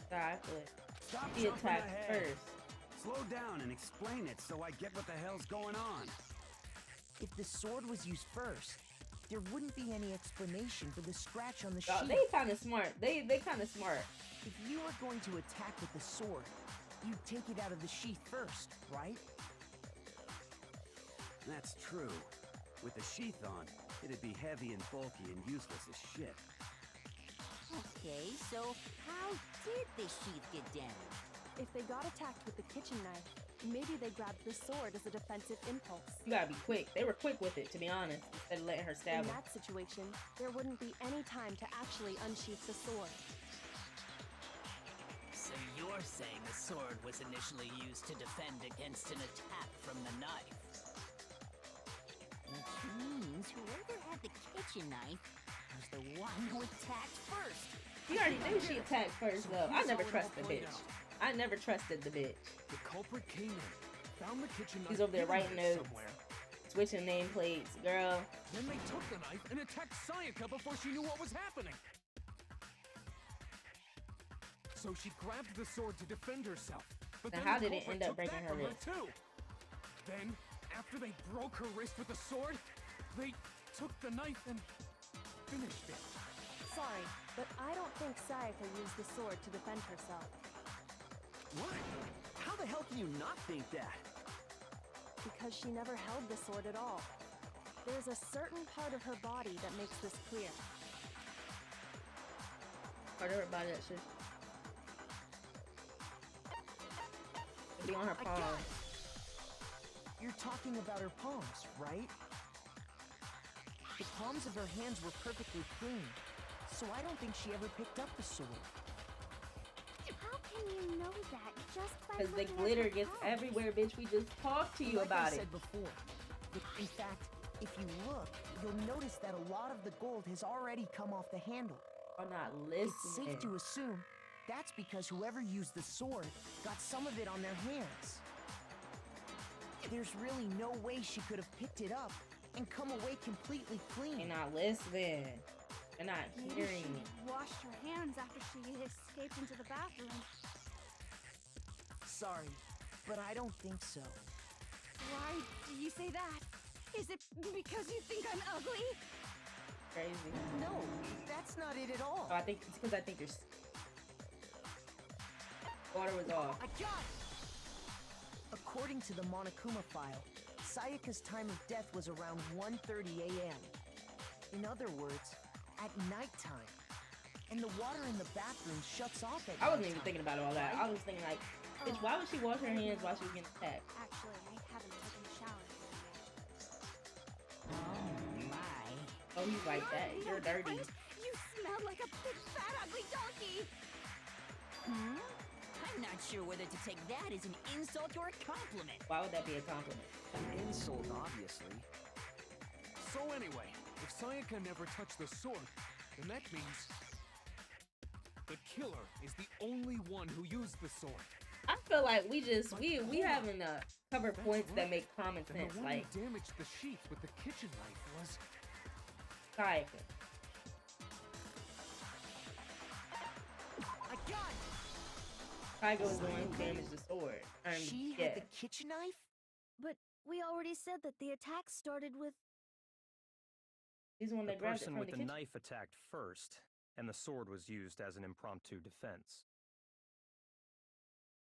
Exactly. Stop He jumping attacked ahead. first. Slow down and explain it so I get what the hell's going on. If the sword was used first, there wouldn't be any explanation for the scratch on the Oh, sheath. they kind of smart. They kind of smart. If you were going to attack with the sword, you'd take it out of the sheath first, right? That's true. With the sheath on, it'd be heavy and bulky and useless as shit. Okay, so how did the sheath get damaged? If they got attacked with the kitchen knife, maybe they grabbed the sword as a defensive impulse. You gotta be quick. They were quick with it, to be honest, instead of letting her stab In him. that situation, there wouldn't be any time to actually unsheath the sword. So you're saying the sword was initially used to defend against an attack from the knife? Which means whoever had the kitchen knife was the one who attacked first. You already knew she attacked first, though. I never trusted the bitch. I never trusted the bitch. The culprit came in, found the kitchen knife. He's over there hidden writing notes, somewhere. switching nameplates. Girl, Then they took the knife and attacked Sayaka before she knew what was happening. So she grabbed the sword to defend herself. But now then how the did it culprit end up took breaking that her from her wrist? too. Then, after they broke her wrist with the sword, they took the knife and finished it. Sorry, but I don't think Sayaka used the sword to defend herself. What? How the hell can you not think that? Because she never held the sword at all. There's a certain part of her body that makes this clear. part of her body that should be on her I got palm. it. You're talking about her palms, right? The palms of her hands were perfectly clean, so I don't think she ever picked up the sword. How can you know that just by Because the looking at glitter her gets palms? everywhere, bitch. We just talked to you Like about I it. said before, in fact, if you look, you'll notice that a lot of the gold has already come off the handle. I'm not listening. It's safe to assume that's because whoever used the sword got some of it on their hands. There's really no way she could have picked it up and come away completely clean. You're not listening. You're not Maybe hearing she me. washed her hands after she escaped into the bathroom. Sorry, but I don't think so. Why do you say that? Is it because you think I'm ugly? Crazy. No, that's not it at all. Oh, I think it's because I think your water was off. I got it! According to the Monokuma file, Sayaka's time of death was around 1:30 a.m. In other words, at nighttime. And the water in the bathroom shuts off at I wasn't even nighttime, thinking about all that. I was thinking like, bitch, why would she wash her hands while she was getting attacked? Actually, I haven't taken a shower yet. Oh my. Oh, he's like that. You're dirty. You smell like a big fat ugly donkey! Hmm? I'm not sure whether to take that as an insult or a compliment. Why would that be a compliment? An insult, obviously. So anyway, if Sayaka never touched the sword, then that means the killer is the only one who used the sword. I feel like we having to cover points that make common Then sense. the one Like who damaged the sheath with the kitchen knife was... Sayaka. I got it! Sayaka was the one who damaged the sword. She yeah. had the kitchen knife? But we already said that the attack started with... He's the one The that grabbed it person from with the the kitchen. knife attacked first, and the sword was used as an impromptu defense.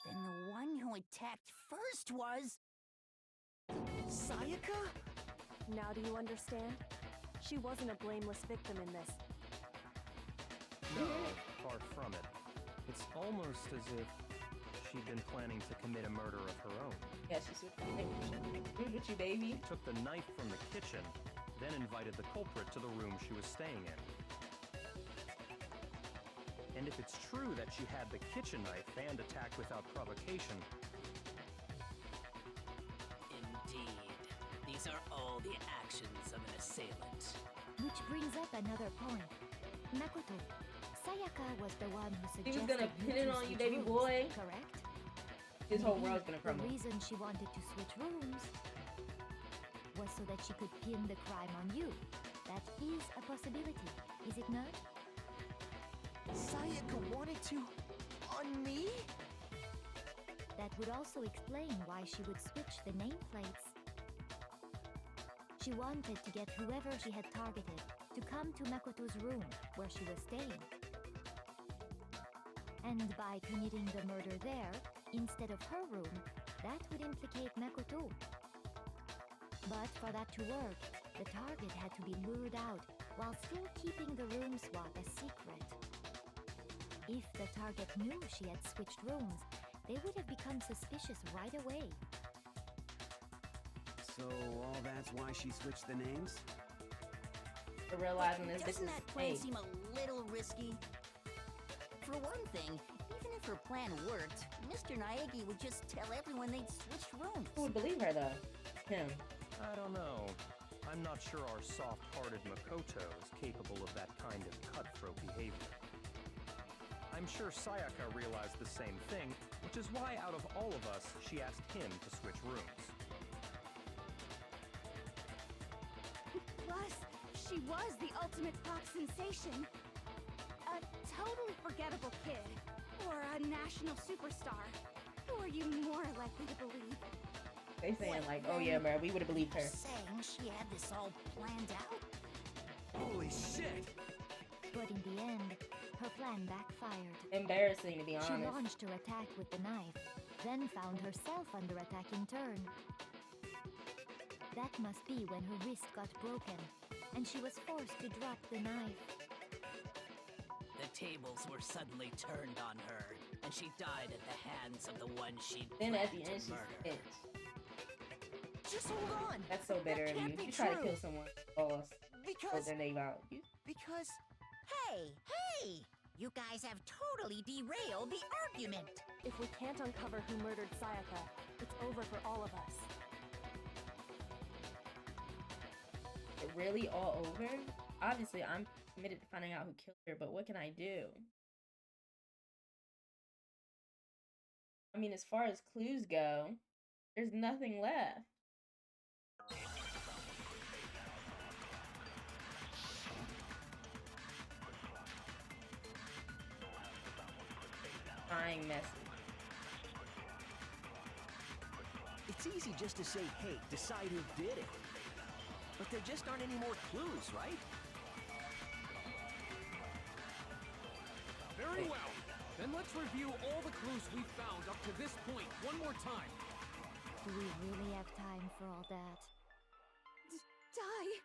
Then the one who attacked first was... Sayaka? Now do you understand? She wasn't a blameless victim in this. No, far from it. It's almost as if she'd been planning to commit a murder of her own. Yeah, she switched the kitchen. Who's with you, baby? She took the knife from the kitchen, then invited the culprit to the room she was staying in. And if it's true that she had the kitchen knife and attacked without provocation, Indeed. These are all the actions of an assailant. Which brings up another point. Makoto, Sayaka was the one who He was suggested gonna pin it to on you, switch baby rooms, boy. correct? His whole Maybe world's gonna crumble. The reason she wanted to switch rooms was so that she could pin the crime on you. That is a possibility, is it not? Sayaka wanted to... on me? That would also explain why she would switch the nameplates. She wanted to get whoever she had targeted to come to Makoto's room where she was staying. And by committing the murder there, instead of her room, that would implicate Makoto. But for that to work, the target had to be lured out while still keeping the room swap a secret. If the target knew she had switched rooms, they would have become suspicious right away. So all that's why she switched the names? For realizing this Doesn't is that plan fake. seem a little risky? For one thing, even if her plan worked, Mr. Naegi would just tell everyone they'd switched rooms. Who would believe her though? Him. I don't know. I'm not sure our soft-hearted Makoto is capable of that kind of cutthroat behavior. I'm sure Sayaka realized the same thing, which is why out of all of us, she asked him to switch rooms. Plus, she was the ultimate pop sensation. A totally forgettable kid. Or a national superstar. Who are you more likely to believe? They saying like, oh yeah, man, we would have believed her. Saying she had this all planned out? Holy shit! But in the end, her plan backfired. Embarrassing, to be honest. She launched her attack with the knife, then found herself under attack in turn. That must be when her wrist got broken, and she was forced to drop the knife. The tables were suddenly turned on her, and she died at the hands of the one she Then at the planned end, to she's murder. pissed. Just hold on! That's so bitter of you. can't be You try to true. kill someone, boss, or Because... their name out. Because... Hey, hey! You guys have totally derailed the argument. If we can't uncover who murdered Sayaka, it's over for all of us. It really all over? Obviously, I'm committed to finding out who killed her, but what can I do? I mean, as far as clues go, there's nothing left. Dying message. It's easy just to say, hey, decide who did it. But there just aren't any more clues, right? Very well. Then let's review all the clues we've found up to this point one more time. Do we really have time for all that? Die!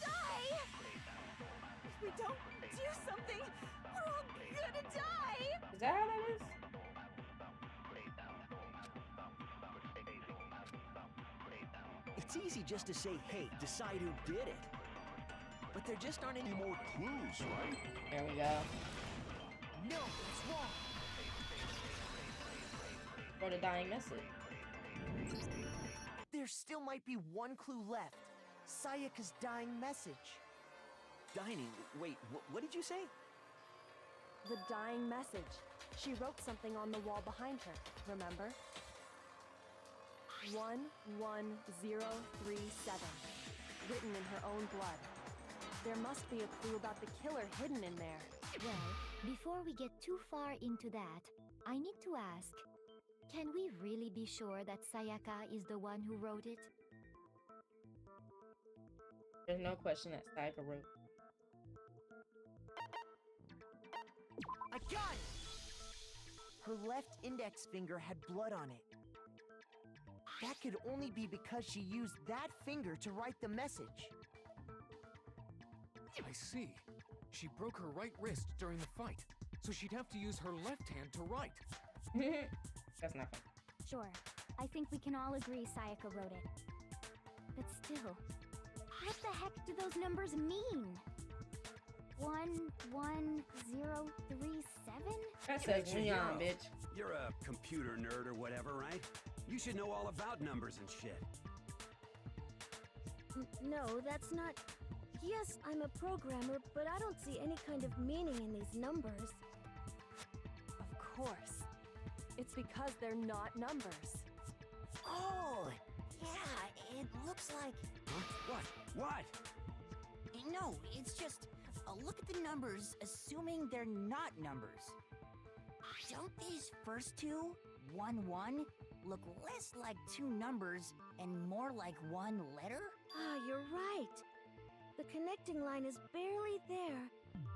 Die! If we don't do something, we're all gonna die! Is that how that is? It's easy just to say, hey, decide who did it. But there just aren't any more clues, right? There we go. No, it's wrong! Wrote a dying message. There still might be one clue left. Sayaka's dying message. Dining? Wait, what did you say? The dying message. She wrote something on the wall behind her, remember? 11037. Written in her own blood. There must be a clue about the killer hidden in there. Well, before we get too far into that, I need to ask, can we really be sure that Sayaka is the one who wrote it? There's no question that Sayaka wrote. I got it! Her left index finger had blood on it. That could only be because she used that finger to write the message. I see. She broke her right wrist during the fight, so she'd have to use her left hand to write. That's not fun. Sure, I think we can all agree Sayaka wrote it. But still, what the heck do those numbers mean? 11037? That says That's your Leon, hero. bitch. You're a computer nerd or whatever, right? You should know all about numbers and shit. No, that's not... Yes, I'm a programmer, but I don't see any kind of meaning in these numbers. Of course. It's because they're not numbers. Oh, yeah, it looks like... Huh? What? What? No, it's just I'll look at the numbers, assuming they're not numbers. Don't these first two, 1, 1, look less like two numbers and more like one letter? Ah, you're right. The connecting line is barely there,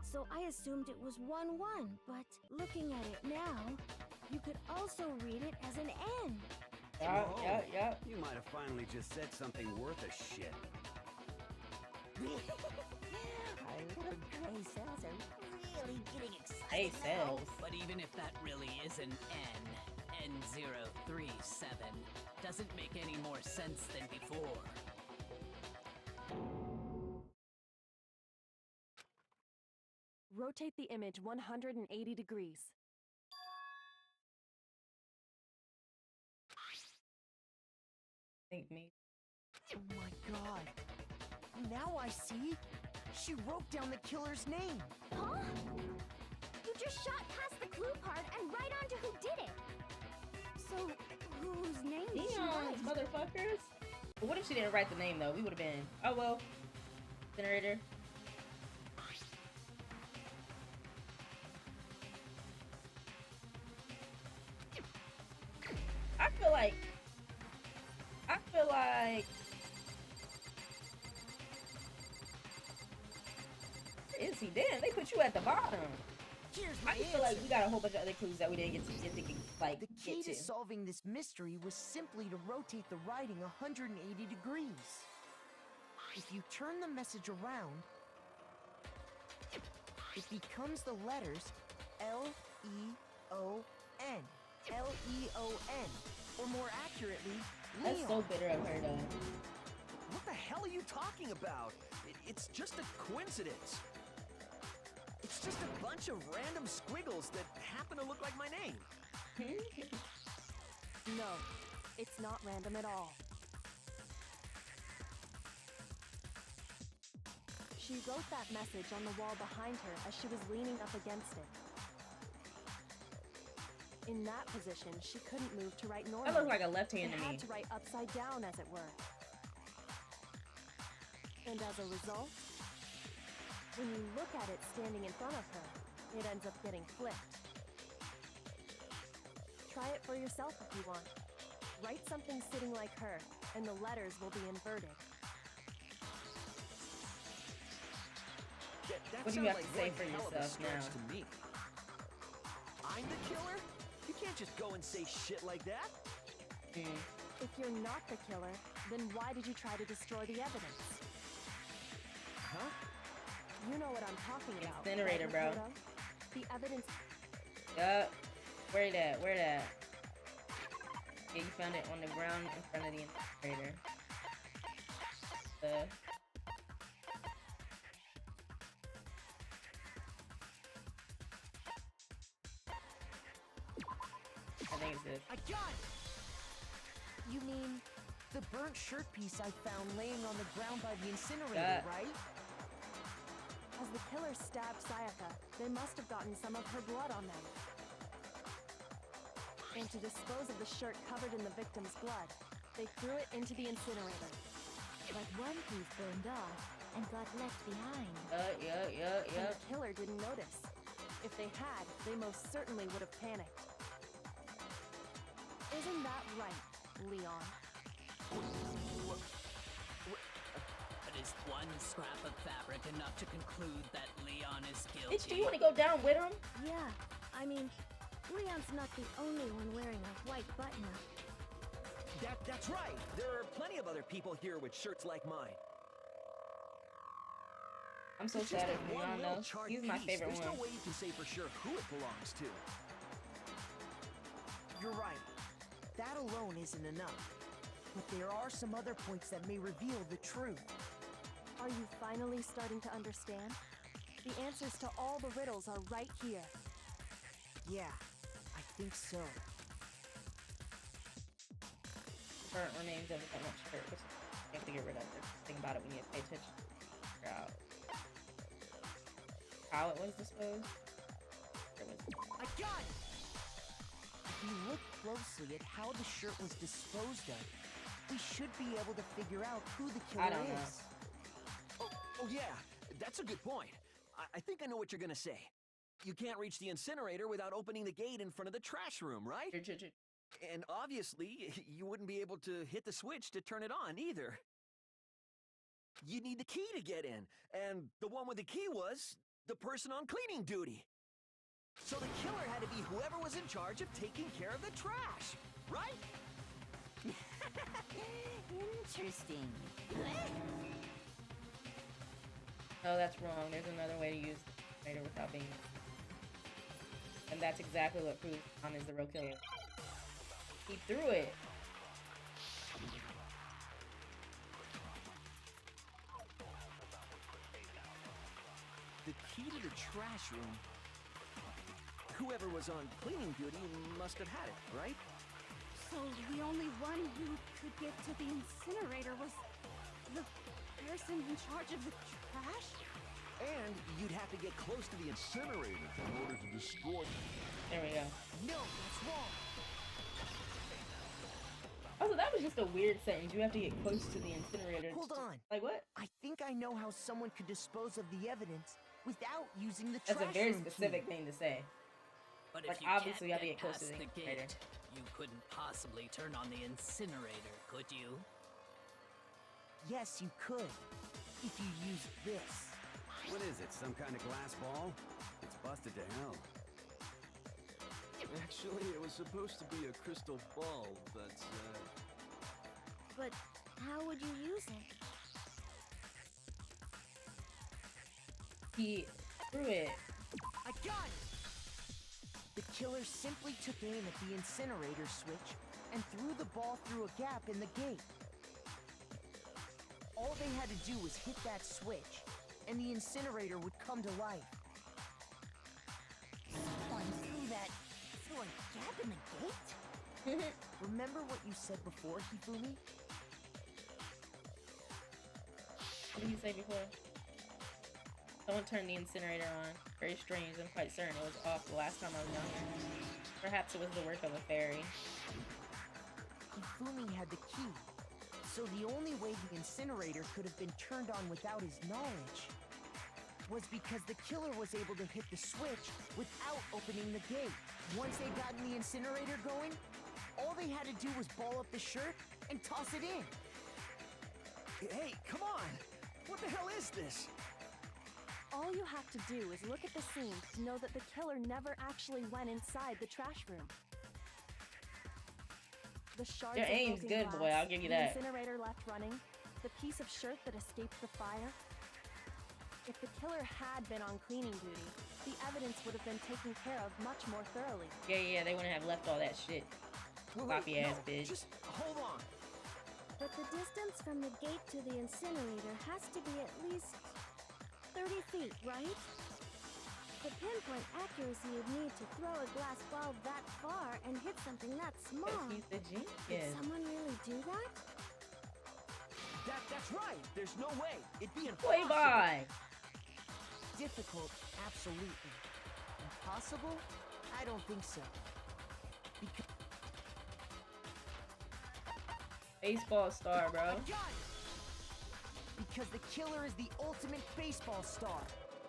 so I assumed it was 1, 1, but looking at it now, you could also read it as an N. Yeah. You might have finally just said something worth a shit. Our little gray cells are really getting excited Hey, cells. But even if that really is an N, N037 doesn't make any more sense than before. Rotate the image 180 degrees. Think me. Oh my god. Now I see. She wrote down the killer's name. Huh? You just shot past the clue part and right onto who did it. So, whose name did she Neons, write? motherfuckers. But what if she didn't write the name though? We would have been. Oh well. Generator. I feel like where is he? Damn, they put you at the bottom. Here's I my just feel like answer. we got a whole bunch of other clues that we didn't get to like The key get to to. solving this mystery was simply to rotate the writing 180 degrees. If you turn the message around, it becomes the letters L-E-O-N. L-E-O-N. Or more accurately, That's Leon. so bitter of her though. What the hell are you talking about? It's just a coincidence. It's just a bunch of random squiggles that happen to look like my name. No, it's not random at all. She wrote that message on the wall behind her as she was leaning up against it. In that position, she couldn't move to write normally. That looks like a left hand It to me. had to write upside down, as it were. And as a result, when you look at it standing in front of her, it ends up getting flipped. Try it for yourself if you want. Write something sitting like her, and the letters will be inverted. That What do you sounds have to like say one for hell of a yourself stretch now? to me. I'm the killer? You can't just go and say shit like that. If you're not the killer, then why did you try to destroy the evidence? Huh? You know what I'm talking about. Incinerator, right, bro. Makoto? The evidence. Yup. Where that? Where that? Yeah, you found it on the ground in front of the incinerator. I think it's this. I got it! You mean the burnt shirt piece I found laying on the ground by the incinerator, right? As the killer stabbed Sayaka, they must have gotten some of her blood on them. And to dispose of the shirt covered in the victim's blood, they threw it into the incinerator. But one piece burned off and got left behind. Yeah. And the killer didn't notice. If they had, they most certainly would have panicked. Isn't that right, Leon? But is one scrap of fabric enough to conclude that Leon is guilty? Bitch, do you want to go down with him? Yeah, I mean, Leon's not the only one wearing a white button-up. That's right. There are plenty of other people here with shirts like mine. I'm so It's just sad that at one Leon little though. charred He's my piece. favorite There's one. no way you can say for sure who it belongs to. You're right. That alone isn't enough. But there are some other points that may reveal the truth. Are you finally starting to understand? The answers to all the riddles are right here. Yeah, I think so. Burnt remains of that much shirt, which you have to get rid of. Think about it when you pay attention. Figure out how it was disposed. I got it! If you look closely at how the shirt was disposed of, we should be able to figure out who the killer I don't know. is. Oh yeah, that's a good point. I think I know what you're gonna say. You can't reach the incinerator without opening the gate in front of the trash room, right? And obviously, you wouldn't be able to hit the switch to turn it on either. You need the key to get in, and the one with the key was the person on cleaning duty. So the killer had to be whoever was in charge of taking care of the trash, right? Interesting. No, that's wrong. There's another way to use the incinerator without being... And that's exactly what proves Han is the real killer. He threw it. The key to the trash room. Whoever was on cleaning duty must have had it, right? So the only one who could get to the incinerator was the person in charge of the trash? And you'd have to get close to the incinerator in order to destroy... There we go. No, that's wrong. Also, that was just a weird sentence. You have to get close to the incinerator. Hold on. Like what? I think I know how someone could dispose of the evidence without using the trash That's a very room specific key. thing to say. But Like, if you obviously, you have can't to get close past to the the incinerator. gate, you couldn't possibly turn on the incinerator, could you? Yes, you could. If you use this. What is it, some kind of glass ball? It's busted to hell. Actually, it was supposed to be a crystal ball, but, But how would you use it? He threw it. I got it! The killer simply took aim at the incinerator switch and threw the ball through a gap in the gate. All they had to do was hit that switch, and the incinerator would come to life. Someone threw that through a gap in the gate? Remember what you said before, Hifumi? What did he say before? Someone turned the incinerator on. Very strange. I'm quite certain it was off the last time I was down here. Perhaps it was the work of a fairy. Hifumi had the key, so the only way the incinerator could have been turned on without his knowledge was because the killer was able to hit the switch without opening the gate. Once they'd gotten the incinerator going, all they had to do was ball up the shirt and toss it in. Hey, come on! What the hell is this? All you have to do is look at the scene to know that the killer never actually went inside the trash room. The shards Your of aim's broken good, glass, boy, I'll give you that. The incinerator left running, the piece of shirt that escaped the fire. If the killer had been on cleaning duty, the evidence would have been taken care of much more thoroughly. Yeah, they wouldn't have left all that shit. Sloppy ass bitch. Just hold on. But the distance from the gate to the incinerator has to be at least 30 feet, right? The pinpoint accuracy you'd need to throw a glass ball that far and hit something that small. He's the Did genius. someone really do that? That's right. There's no way. It'd be Way impossible. by. Difficult, absolutely. Impossible? I don't think so. Because Baseball star, bro. I got it! Because the killer is the ultimate baseball star.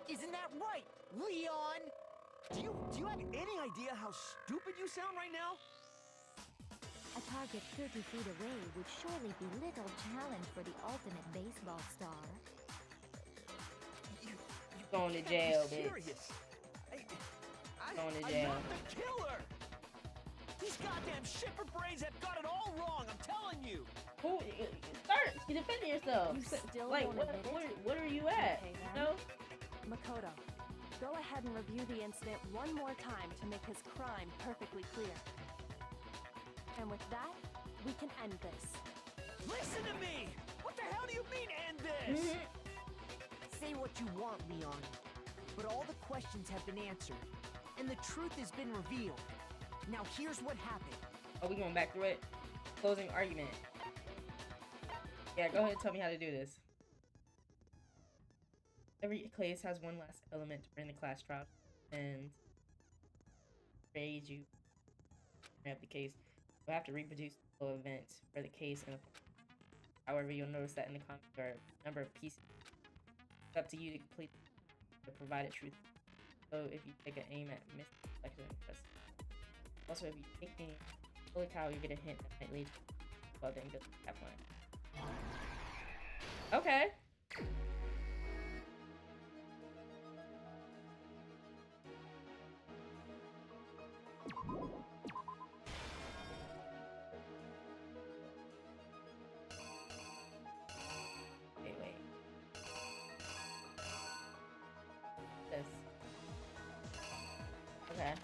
Isn't that right, Leon? Do you have any idea how stupid you sound right now? A target 30 feet away would surely be little challenge for the ultimate baseball star. Going to can't jail, be bitch. serious. Going to I'm jail. not the killer. These goddamn shipper brains have got it all wrong. I'm telling you. Who? Start defending yourself. You still Like, won't admit it? what are you at? Okay, You then. know? Makoto, go ahead and review the incident one more time to make his crime perfectly clear. And with that, we can end this. Listen to me. What the hell do you mean end this? Say what you want, Leon. But all the questions have been answered, and the truth has been revealed. Now here's what happened. Are we going back through it? Closing argument. Yeah, go ahead and tell me how to do this. Every class has one last element to bring the class trial and raise you have the case. You'll have to reproduce the full event for the case. And however, you'll notice that in the comments there are a number of pieces. It's up to you to complete. to provide a truth. So if you take an aim at miss reflection, press. Also, if you take aim, holy cow, you get a hint that might lead to. Well, then good. Have fun. Okay. Wait. This. Okay.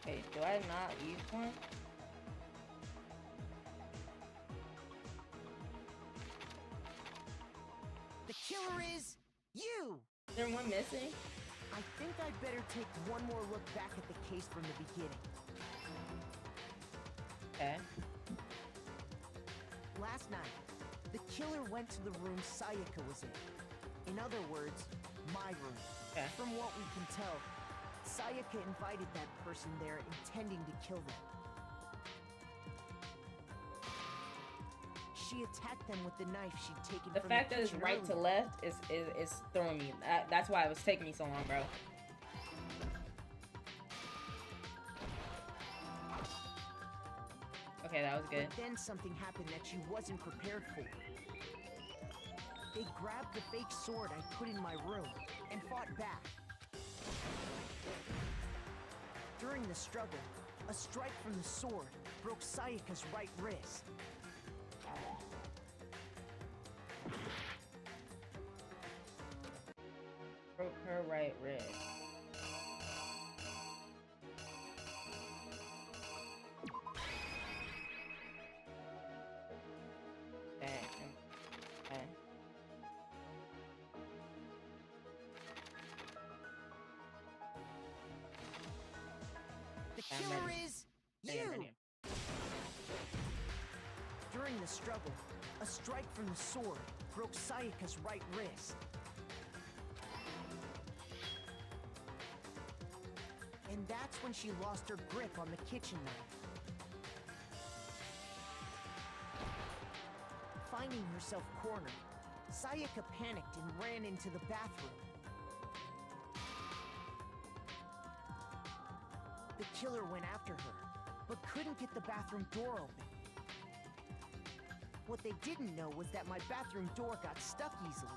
Wait, do I not use one? The killer is you! Is there one missing? I think I'd better take one more look back at the case from the beginning. Okay. Last night, the killer went to the room Sayaka was in. In other words, my room. Okay. From what we can tell, Sayaka invited that person there intending to kill them. She attacked them with the knife she'd taken The from fact the that it's kitchen right to earlier. left is throwing me. That's why it was taking me so long, bro. Okay, that was good. But then something happened that she wasn't prepared for. They grabbed the fake sword I put in my room and fought back. During the struggle, a strike from the sword broke Sayaka's right wrist. Broke her right wrist. Okay. The killer is you! Ready. During the struggle, a strike from the sword broke Sayaka's right wrist. And that's when she lost her grip on the kitchen knife. Finding herself cornered, Sayaka panicked and ran into the bathroom. The killer went after her, but couldn't get the bathroom door open. What they didn't know was that my bathroom door got stuck easily,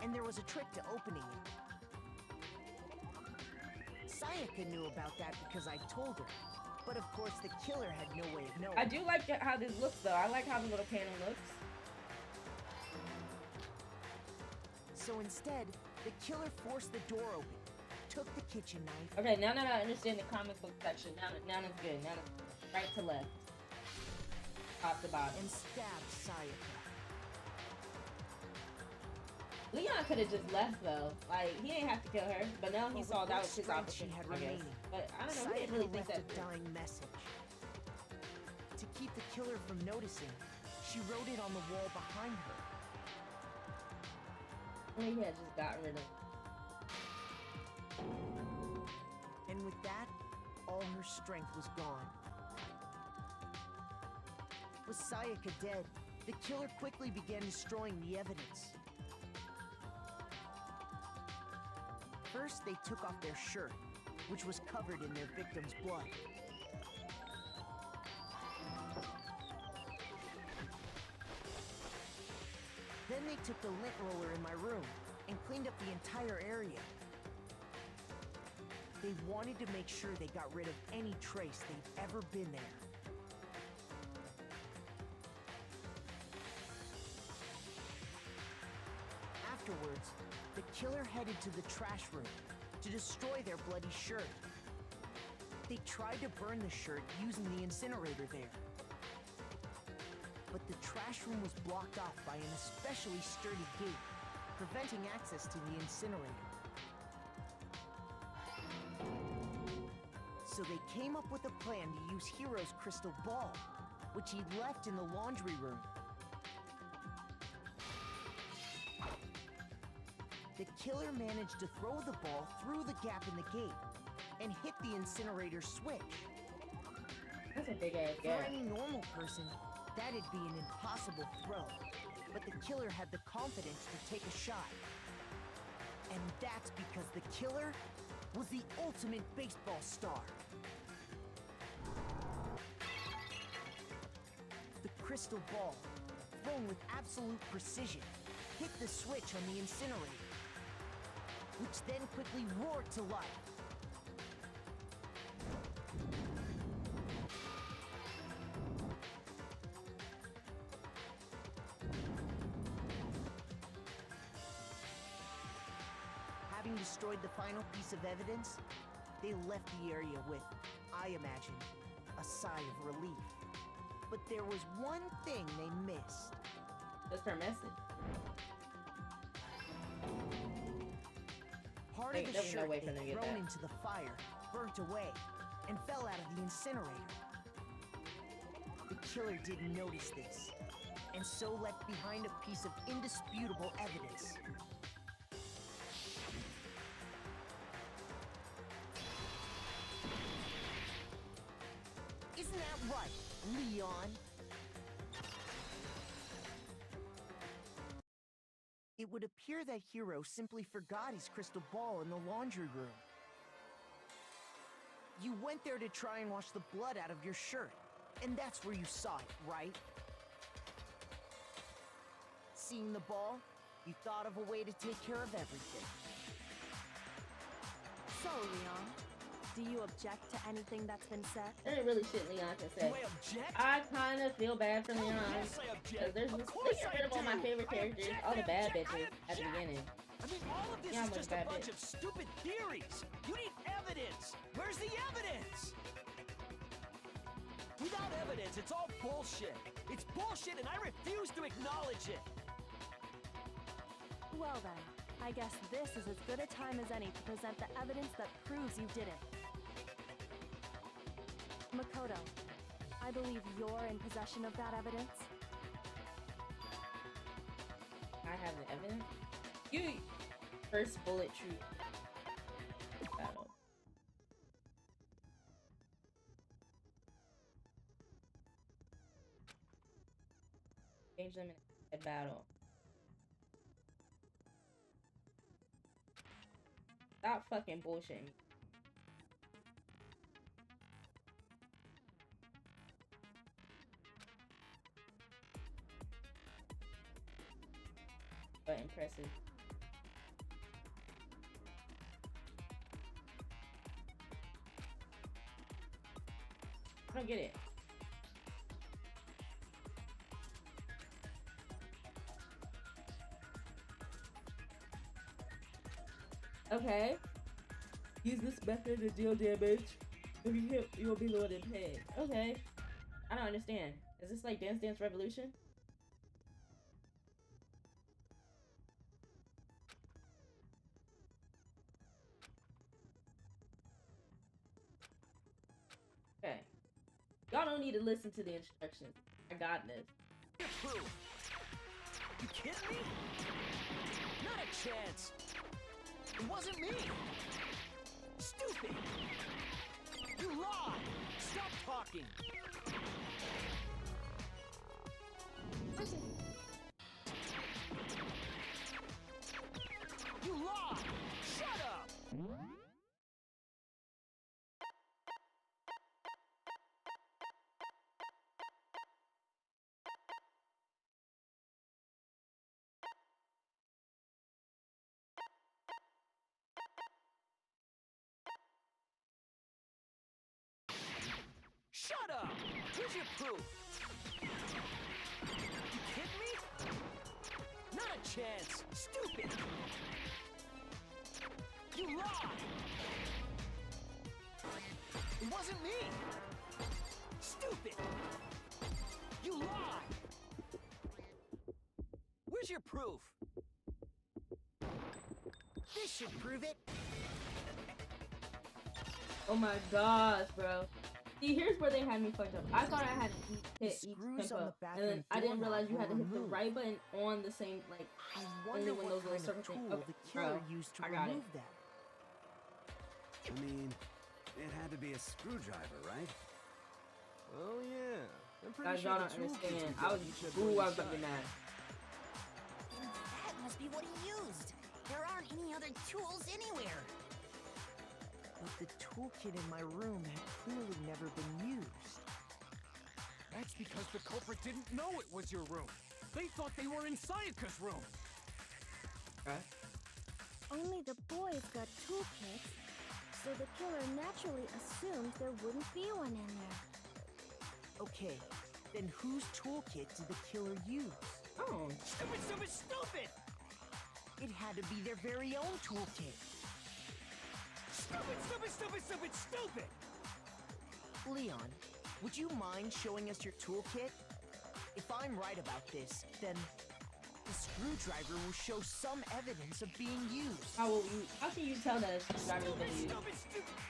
and there was a trick to opening it. Sayaka knew about that because I told her, but of course the killer had no way of knowing. I do like how this looks, though. I like how the little panel looks. So instead, the killer forced the door open, took the kitchen knife. Okay, now that I understand the comic book section, now it's good. Now it's right to left, top to bottom. And stabbed Sayaka. Leon could have just left though. Like he didn't have to kill her, but now he saw that was his opportunity. I guess. But I don't know. We didn't really think that. A dying message. To keep the killer from noticing, she wrote it on the wall behind her. He had just got rid of. And with that, all her strength was gone. With Sayaka dead, the killer quickly began destroying the evidence. First, they took off their shirt, which was covered in their victim's blood. Then they took the lint roller in my room and cleaned up the entire area. They wanted to make sure they got rid of any trace they'd ever been there. Afterwards, the killer headed to the trash room to destroy their bloody shirt. They tried to burn the shirt using the incinerator there. But the trash room was blocked off by an especially sturdy gate, preventing access to the incinerator. So they came up with a plan to use Hiro's crystal ball, which he'd left in the laundry room. The killer managed to throw the ball through the gap in the gate and hit the incinerator switch. That's a big ass gap. For any normal person, that'd be an impossible throw, but the killer had the confidence to take a shot. And that's because the killer was the ultimate baseball star. The crystal ball, thrown with absolute precision, hit the switch on the incinerator, which then quickly roared to life. Having destroyed the final piece of evidence, they left the area with, I imagine, a sigh of relief. But there was one thing they missed. Just her message. Part of the shirt they'd thrown into the fire, burnt away, and fell out of the incinerator. The killer didn't notice this, and so left behind a piece of indisputable evidence. Isn't that right, Leon? It would appear that Hiro simply forgot his crystal ball in the laundry room. You went there to try and wash the blood out of your shirt, and that's where you saw it, right? Seeing the ball, you thought of a way to take care of everything. So, Leon, do you object to anything that's been said? There ain't really shit Leon can say. Do I object? I kind of feel bad for Leon. Yes, I object. Because they get rid of all my favorite characters, all the bad bitches at the beginning. I mean, all of this Yeah, is just a bad bunch bitch. of stupid theories. You need evidence. Where's the evidence? Without evidence, it's all bullshit. It's bullshit, and I refuse to acknowledge it. Well then, I guess this is as good a time as any to present the evidence that proves you did it. Makoto, I believe you're in possession of that evidence. I have the evidence. You first bullet truth battle. Engage them in a battle. Stop fucking bullshitting me. But impressive. I don't get it. Okay. Use this method to deal damage. If you hit, you will be lowered in pain. Okay. I don't understand. Is this like Dance Dance Revolution? need to listen to the instructions. I got this. You kidding me? Not a chance. It wasn't me. Stupid. You lied. Stop talking. You lied. Shut up. Shut up! Here's your proof! You kidding me? Not a chance! Stupid! You lied! It wasn't me! Stupid! You lied! Where's your proof? This should prove it. Oh my gosh, bro. See, here's where they had me fucked up. I thought I had to hit each tempo, and then I didn't realize you had to hit the right button on the same, like, only when those little circle things. Okay, bro, I got it. I mean, it had to be a screwdriver, right? Oh yeah. I'm pretty Guys, sure y'all the don't tool understand. kits I was, ooh, I was about to be mad. And that must be what he used. There aren't any other tools anywhere. But the toolkit in my room had clearly never been used. That's because the culprit didn't know it was your room. They thought they were in Sayaka's room. Okay. Only the boys got toolkits, so the killer naturally assumed there wouldn't be one in there. Okay, then whose toolkit did the killer use? Oh. Stupid, stupid, stupid! It had to be their very own toolkit. Stupid, stupid, stupid, stupid, stupid! Leon, would you mind showing us your toolkit? If I'm right about this, then the screwdriver will show some evidence of being used. How can you tell that a screwdriver is being used?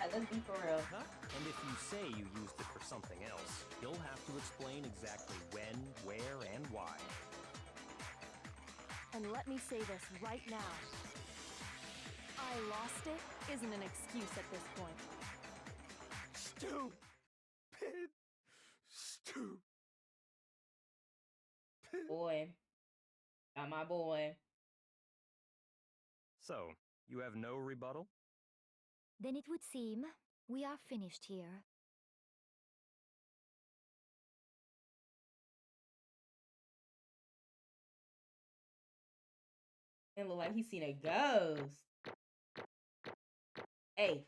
Let's be for real. And if you say you used it for something else, you'll have to explain exactly when, where, and why. And let me say this right now. I lost it isn't an excuse at this point. Stupid. Boy. Got my boy. So, you have no rebuttal? Then it would seem we are finished here. It look like he's seen a ghost. Hey.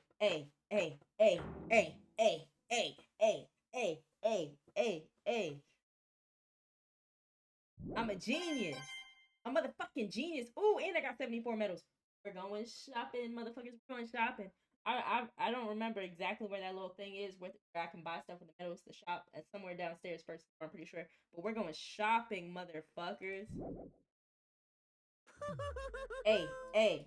I'm a genius. A motherfucking genius. Ooh, and I got 74 medals. We're going shopping, motherfuckers. We're going shopping. I don't remember exactly where that little thing is where I can buy stuff with the medals. The shop at somewhere downstairs first. I'm pretty sure. But we're going shopping, motherfuckers.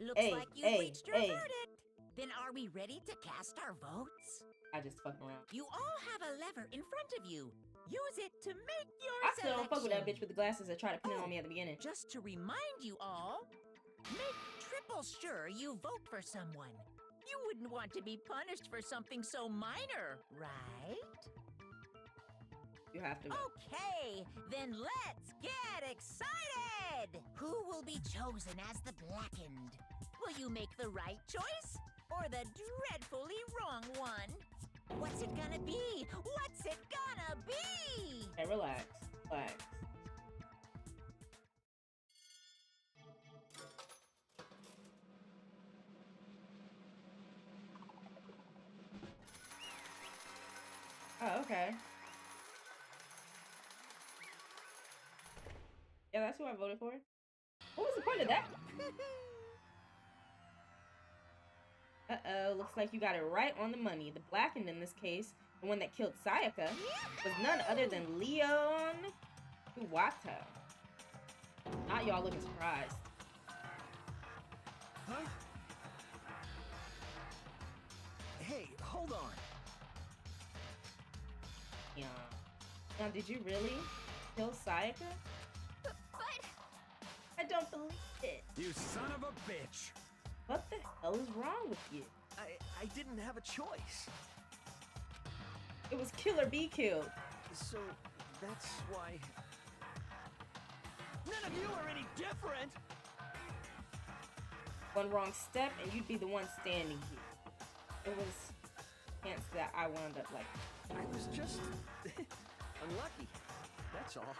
Looks like you've reached your verdict. Then are we ready to cast our votes? I just fucking around. You all have a lever in front of you. Use it to make your I still selection. don't fuck with that bitch with the glasses that tried to pin it on me at the beginning. Just to remind you all, make triple sure you vote for someone. You wouldn't want to be punished for something so minor, right? You have to. Okay, then let's get excited! Who will be chosen as the blackened? Will you make the right choice or the dreadfully wrong one? What's it gonna be? What's it gonna be? Hey, relax. Relax. Oh, okay. Yeah, that's who I voted for. What was the point of that? Uh-oh, looks like you got it right on the money. The blackened in this case, the one that killed Sayaka, was none other than Leon Iwata. Not y'all looking surprised. Huh? Hey, hold on. Yeah. Now, did you really kill Sayaka? But... I don't believe it. You son of a bitch! What the hell is wrong with you? I didn't have a choice. It was kill or be killed. So that's why... None of you are any different! One wrong step and you'd be the one standing here. It was chance that I wound up like... I was just... unlucky. That's all.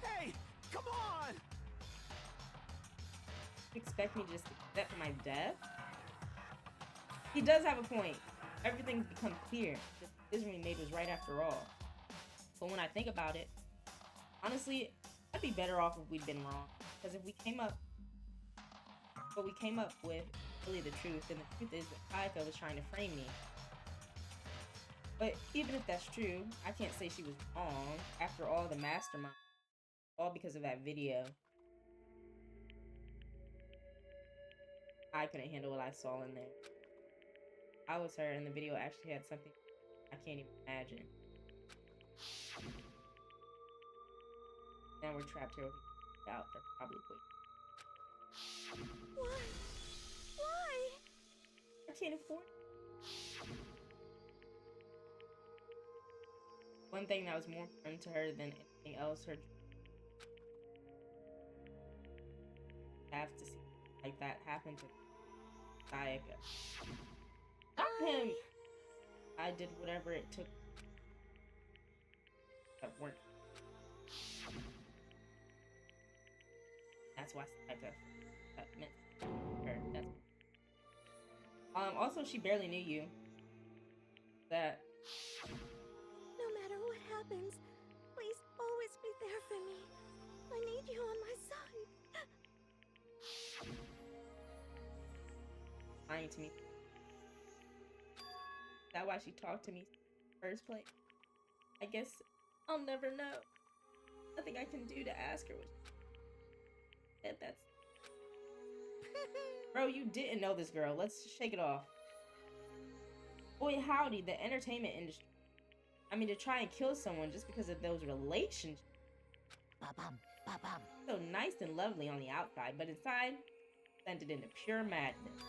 Hey! Come on! You expect me to just accept my death? He does have a point. Everything's become clear. The decision we made was right after all. But when I think about it, honestly, I'd be better off if we'd been wrong. Because if we came up... What we came up with really the truth, and the truth is that Sayaka was trying to frame me. But even if that's true, I can't say she was wrong. After all, the mastermind. All because of that video. I couldn't handle what I saw in there. I was her, and the video actually had something I can't even imagine. Now we're trapped here without. They're probably waiting. Why? Why? I can't afford it. One thing that was more important to her than anything else, her have to see like that happen to Sayaka. Not him. I did whatever it took. That worked. That's why Sayaka meant her. That's also she barely knew you. That No matter what happens, please always be there for me. I need you on my side. lying to me. Is that why she talked to me in the first place? I guess I'll never know. Nothing I can do to ask her what she said. That's... Bro, you didn't know this girl. Let's shake it off. Boy, howdy, the entertainment industry. I mean, to try and kill someone just because of those relationships. Ba-bum, ba-bum. So nice and lovely on the outside, but inside, sent it into pure madness.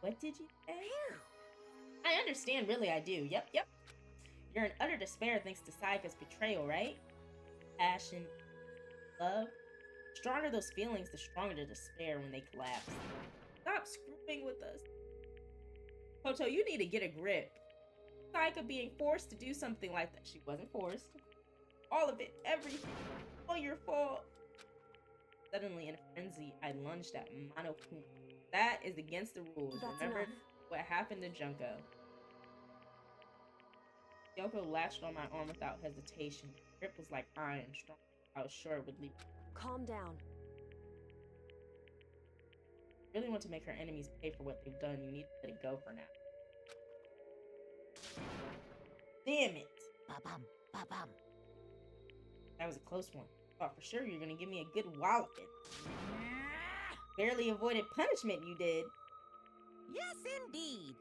What did you say? I understand, really, I do. Yep. You're in utter despair thanks to Sayaka's betrayal, right? Passion, love. The stronger those feelings, the stronger the despair when they collapse. Stop screwing with us. KOTO, you need to get a grip. Sayaka being forced to do something like that. She wasn't forced. All of it, everything. All your fault. Suddenly, in a frenzy, I lunged at Monokuma. That is against the rules. Remember what happened to Junko. Yoko latched on my arm without hesitation. The grip was like iron, strong. I was sure it would leave. Calm down. Really want to make her enemies pay for what they've done. You need to let it go for now. Damn it! Ba-bum, ba-bum. That was a close one. Thought for sure you were gonna give me a good walloping. Barely avoided punishment, you did. Yes, indeed.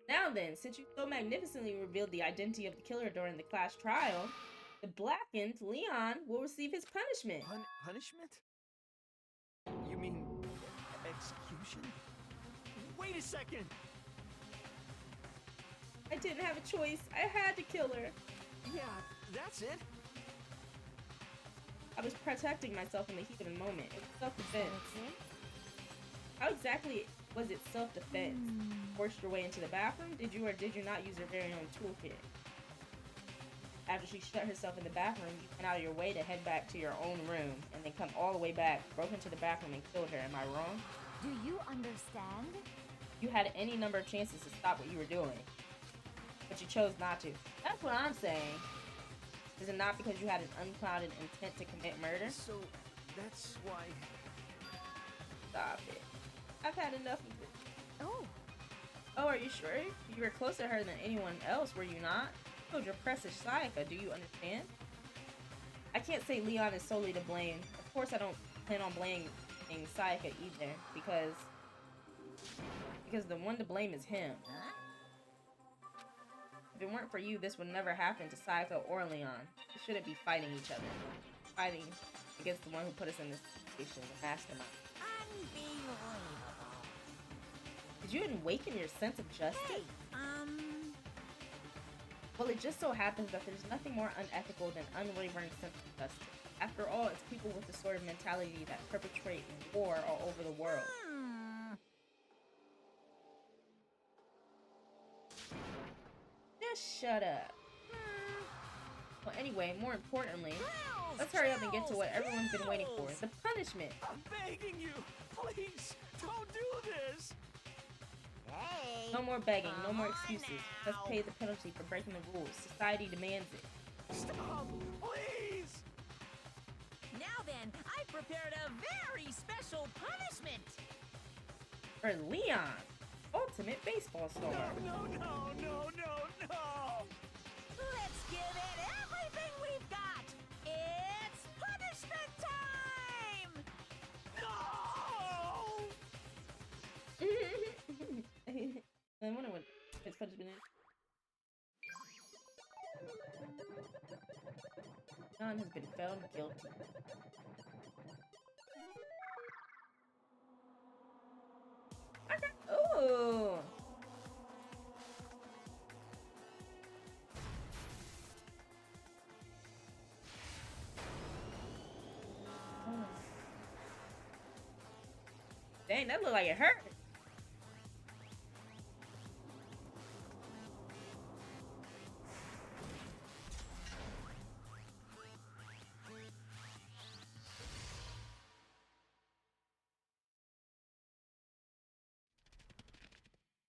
Now then, since you so magnificently revealed the identity of the killer during the class trial, the blackened Leon will receive his punishment. Punishment? You mean execution? Wait a second! I didn't have a choice. I had to kill her. Yeah, that's it. I was protecting myself in the heat of the moment. It was self-defense. How exactly was it self-defense? Forced your way into the bathroom? Did you or did you not use your very own toolkit? After she shut herself in the bathroom, you went out of your way to head back to your own room and then come all the way back, broke into the bathroom and killed her. Am I wrong? Do you understand? You had any number of chances to stop what you were doing, but you chose not to. That's what I'm saying. Is it not because you had an unclouded intent to commit murder? So, that's why... Stop it. I've had enough of it. Oh, are you sure? You were closer to her than anyone else, were you not? You killed your precious Sayaka, do you understand? I can't say Leon is solely to blame. Of course I don't plan on blaming Sayaka either, because the one to blame is him. If it weren't for you, this would never happen to Saito or Leon. We shouldn't be fighting each other. Fighting against the one who put us in this situation, the mastermind. Unbelievable. Did you awaken your sense of justice? Hey, Well, it just so happens that there's nothing more unethical than unwavering sense of justice. After all, it's people with the sort of mentality that perpetrate war all over the world. Just shut up. Well, anyway, more importantly, let's hurry up and get to what everyone's been waiting for, the punishment. I'm begging you, please, don't do this. Hey. No more begging, no more excuses. Let's pay the penalty for breaking the rules. Society demands it. Stop, please. Now then, I prepared a very special punishment. For Leon, ultimate baseball star. No. Let's give it everything we've got. It's punishment time. No. I wonder what his punishment is. Leon has been found guilty. Ooh. Dang, that looked like it hurt.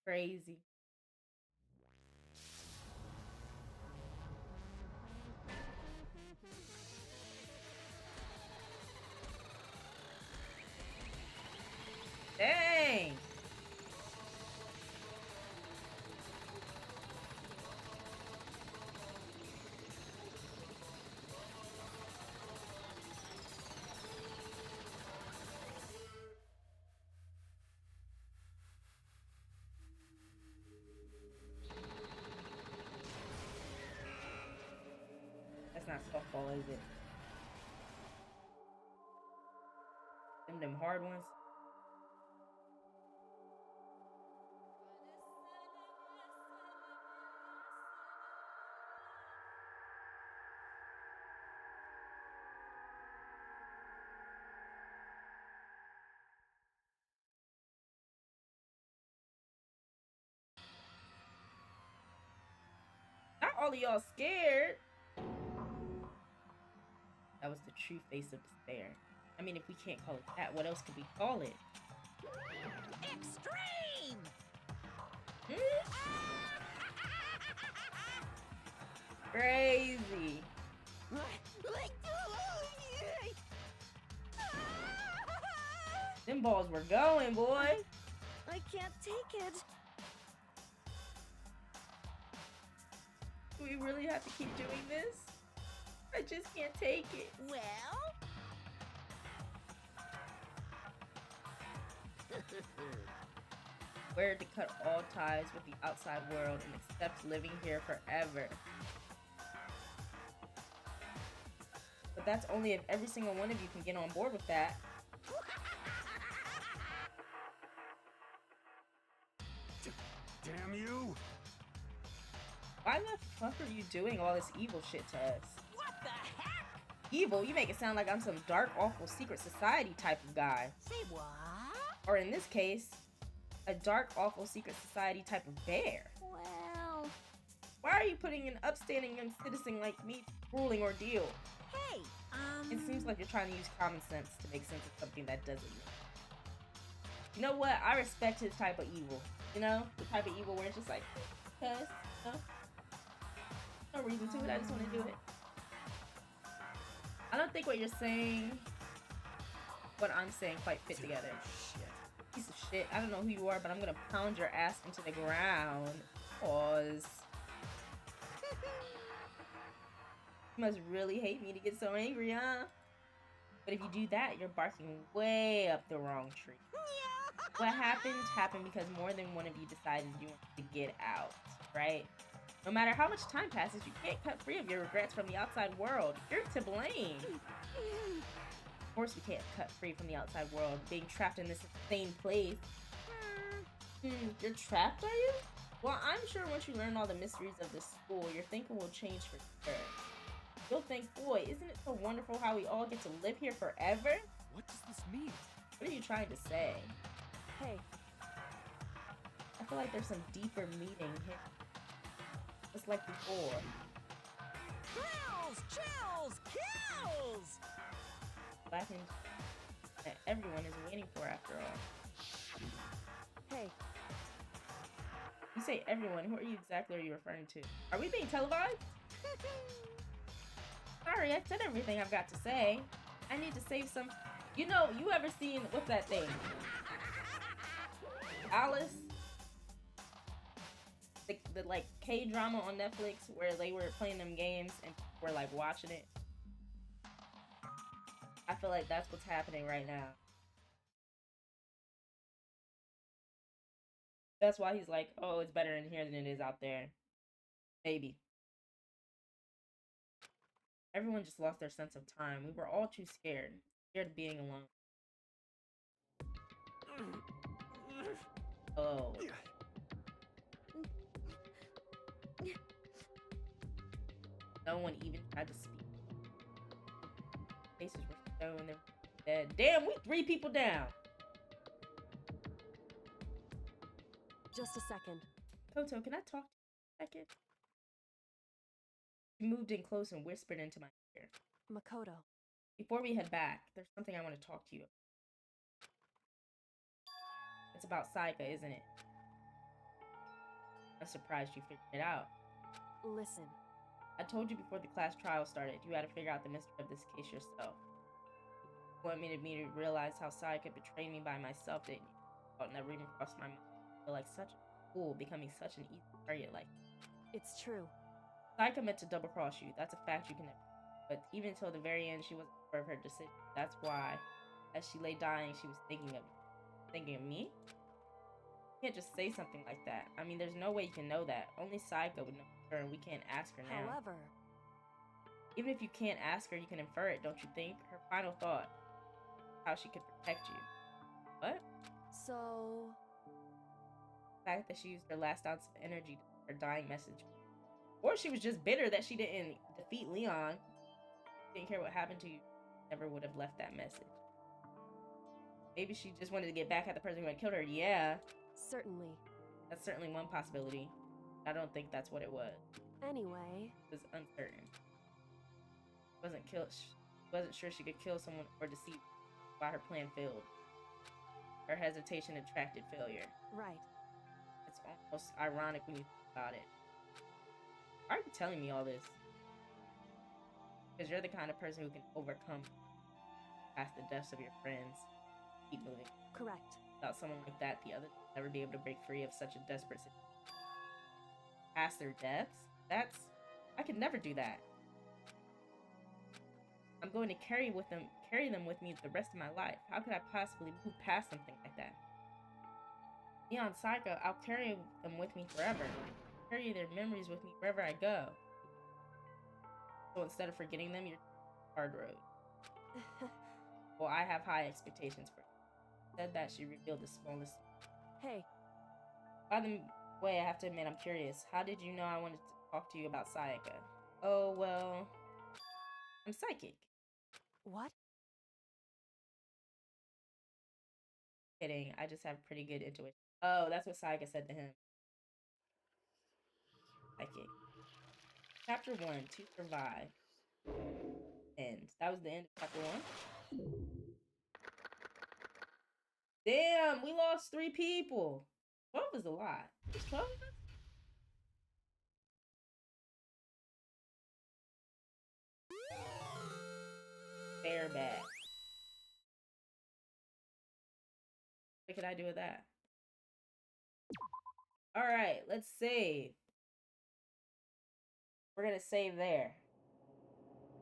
Crazy. Dang. That's not softball, is it? Them hard ones. Not all of y'all scared. That was the true face of despair. I mean, if we can't call it that, what else could we call it? Extreme! Crazy. Them balls were going, boy. I can't take it. Do we really have to keep doing this? I just can't take it. Well? Where to cut all ties with the outside world and accept living here forever. But that's only if every single one of you can get on board with that. Damn you! Why the fuck are you doing all this evil shit to us? What the heck? Evil? You make it sound like I'm some dark, awful secret society type of guy. Say what? Or in this case, a dark, awful secret society type of bear. Well, Why are you putting an upstanding young citizen like me through a grueling ordeal? Hey, It seems like you're trying to use common sense to make sense of something that doesn't. You know what? I respect his type of evil. You know? The type of evil where it's just like, cuz, no reason to it, I just want to do it. I don't think what you're saying, what I'm saying quite fit together. Piece of shit. I don't know who you are, but I'm gonna pound your ass into the ground. Pause. You must really hate me to get so angry, huh? But if you do that, you're barking way up the wrong tree. What happened because more than one of you decided you wanted to get out, right? No matter how much time passes, you can't cut free of your regrets from the outside world. You're to blame. Of course we can't cut free from the outside world, being trapped in this insane place. You're trapped, are you? Well, I'm sure once you learn all the mysteries of this school, your thinking will change for sure. You'll think, boy, isn't it so wonderful how we all get to live here forever? What does this mean? What are you trying to say? Hey. I feel like there's some deeper meaning here. Just like before. Kills! Chills! Kills! Blackened that everyone is waiting for after all. Hey. You say everyone, who exactly are you referring to? Are we being televised? Sorry, I said everything I've got to say. I need to save some... You know, you ever seen... What's that thing? Alice? The like, K-drama on Netflix where they were playing them games and we're, like, watching it. I feel like that's what's happening right now. That's why he's like, oh, it's better in here than it is out there. Maybe. Everyone just lost their sense of time. We were all too scared. Scared of being alone. Oh. No one even tried to speak. Faces were stone, they were dead. Damn, we 3 people down. Just a second. KOTO, can I talk to you for a second? She moved in close and whispered into my ear. Makoto. Before we head back, there's something I want to talk to you about. It's about Saika, isn't it? I'm surprised you figured it out. Listen. I told you before the class trial started, you had to figure out the mystery of this case yourself. You wanted me to realize how Saika betrayed me by myself, didn't you? Oh, it never even crossed my mind. I feel like such a fool, becoming such an easy target like that. It's true. Saika meant to double-cross you. That's a fact you can never. But even till the very end, she wasn't sure of her decision. That's why, as she lay dying, she was thinking of you. Thinking of me? You can't just say something like that. I mean, there's no way you can know that. Only Saika would know for sure, and we can't ask her now. However... Even if you can't ask her, you can infer it, don't you think? Her final thought. How she could protect you. What? So... The fact that she used her last ounce of energy to her dying message. Or she was just bitter that she didn't defeat Leon. Didn't care what happened to you. Never would have left that message. Maybe she just wanted to get back at the person who had killed her. Yeah. Certainly. That's certainly one possibility. I don't think that's what it was. Anyway. It was uncertain. Wasn't sure she could kill someone or deceive why her plan failed. Her hesitation attracted failure. Right. It's almost ironic when you think about it. Why are you telling me all this? Because you're the kind of person who can overcome past the deaths of your friends. Keep moving. Correct. Without someone like that, the others will never be able to break free of such a desperate situation. Past their deaths? I could never do that. I'm going to carry them with me the rest of my life. How could I possibly move past something like that? Leon, Saika, I'll carry them with me forever. Carry their memories with me wherever I go. So instead of forgetting them, you're hard road. Well, I have high expectations for you. Said that, she revealed the smallest. Hey. By the way, I have to admit, I'm curious. How did you know I wanted to talk to you about Saika? Oh, well, I'm psychic. What? Kidding. I just have pretty good intuition. Oh, that's what Saika said to him. Psychic. Chapter 1, to survive. End. That was the end of chapter 1. Damn, we lost 3 people. 12 is a lot. It's 12 of us? Fair back. What can I do with that? Alright, let's save. We're gonna save there.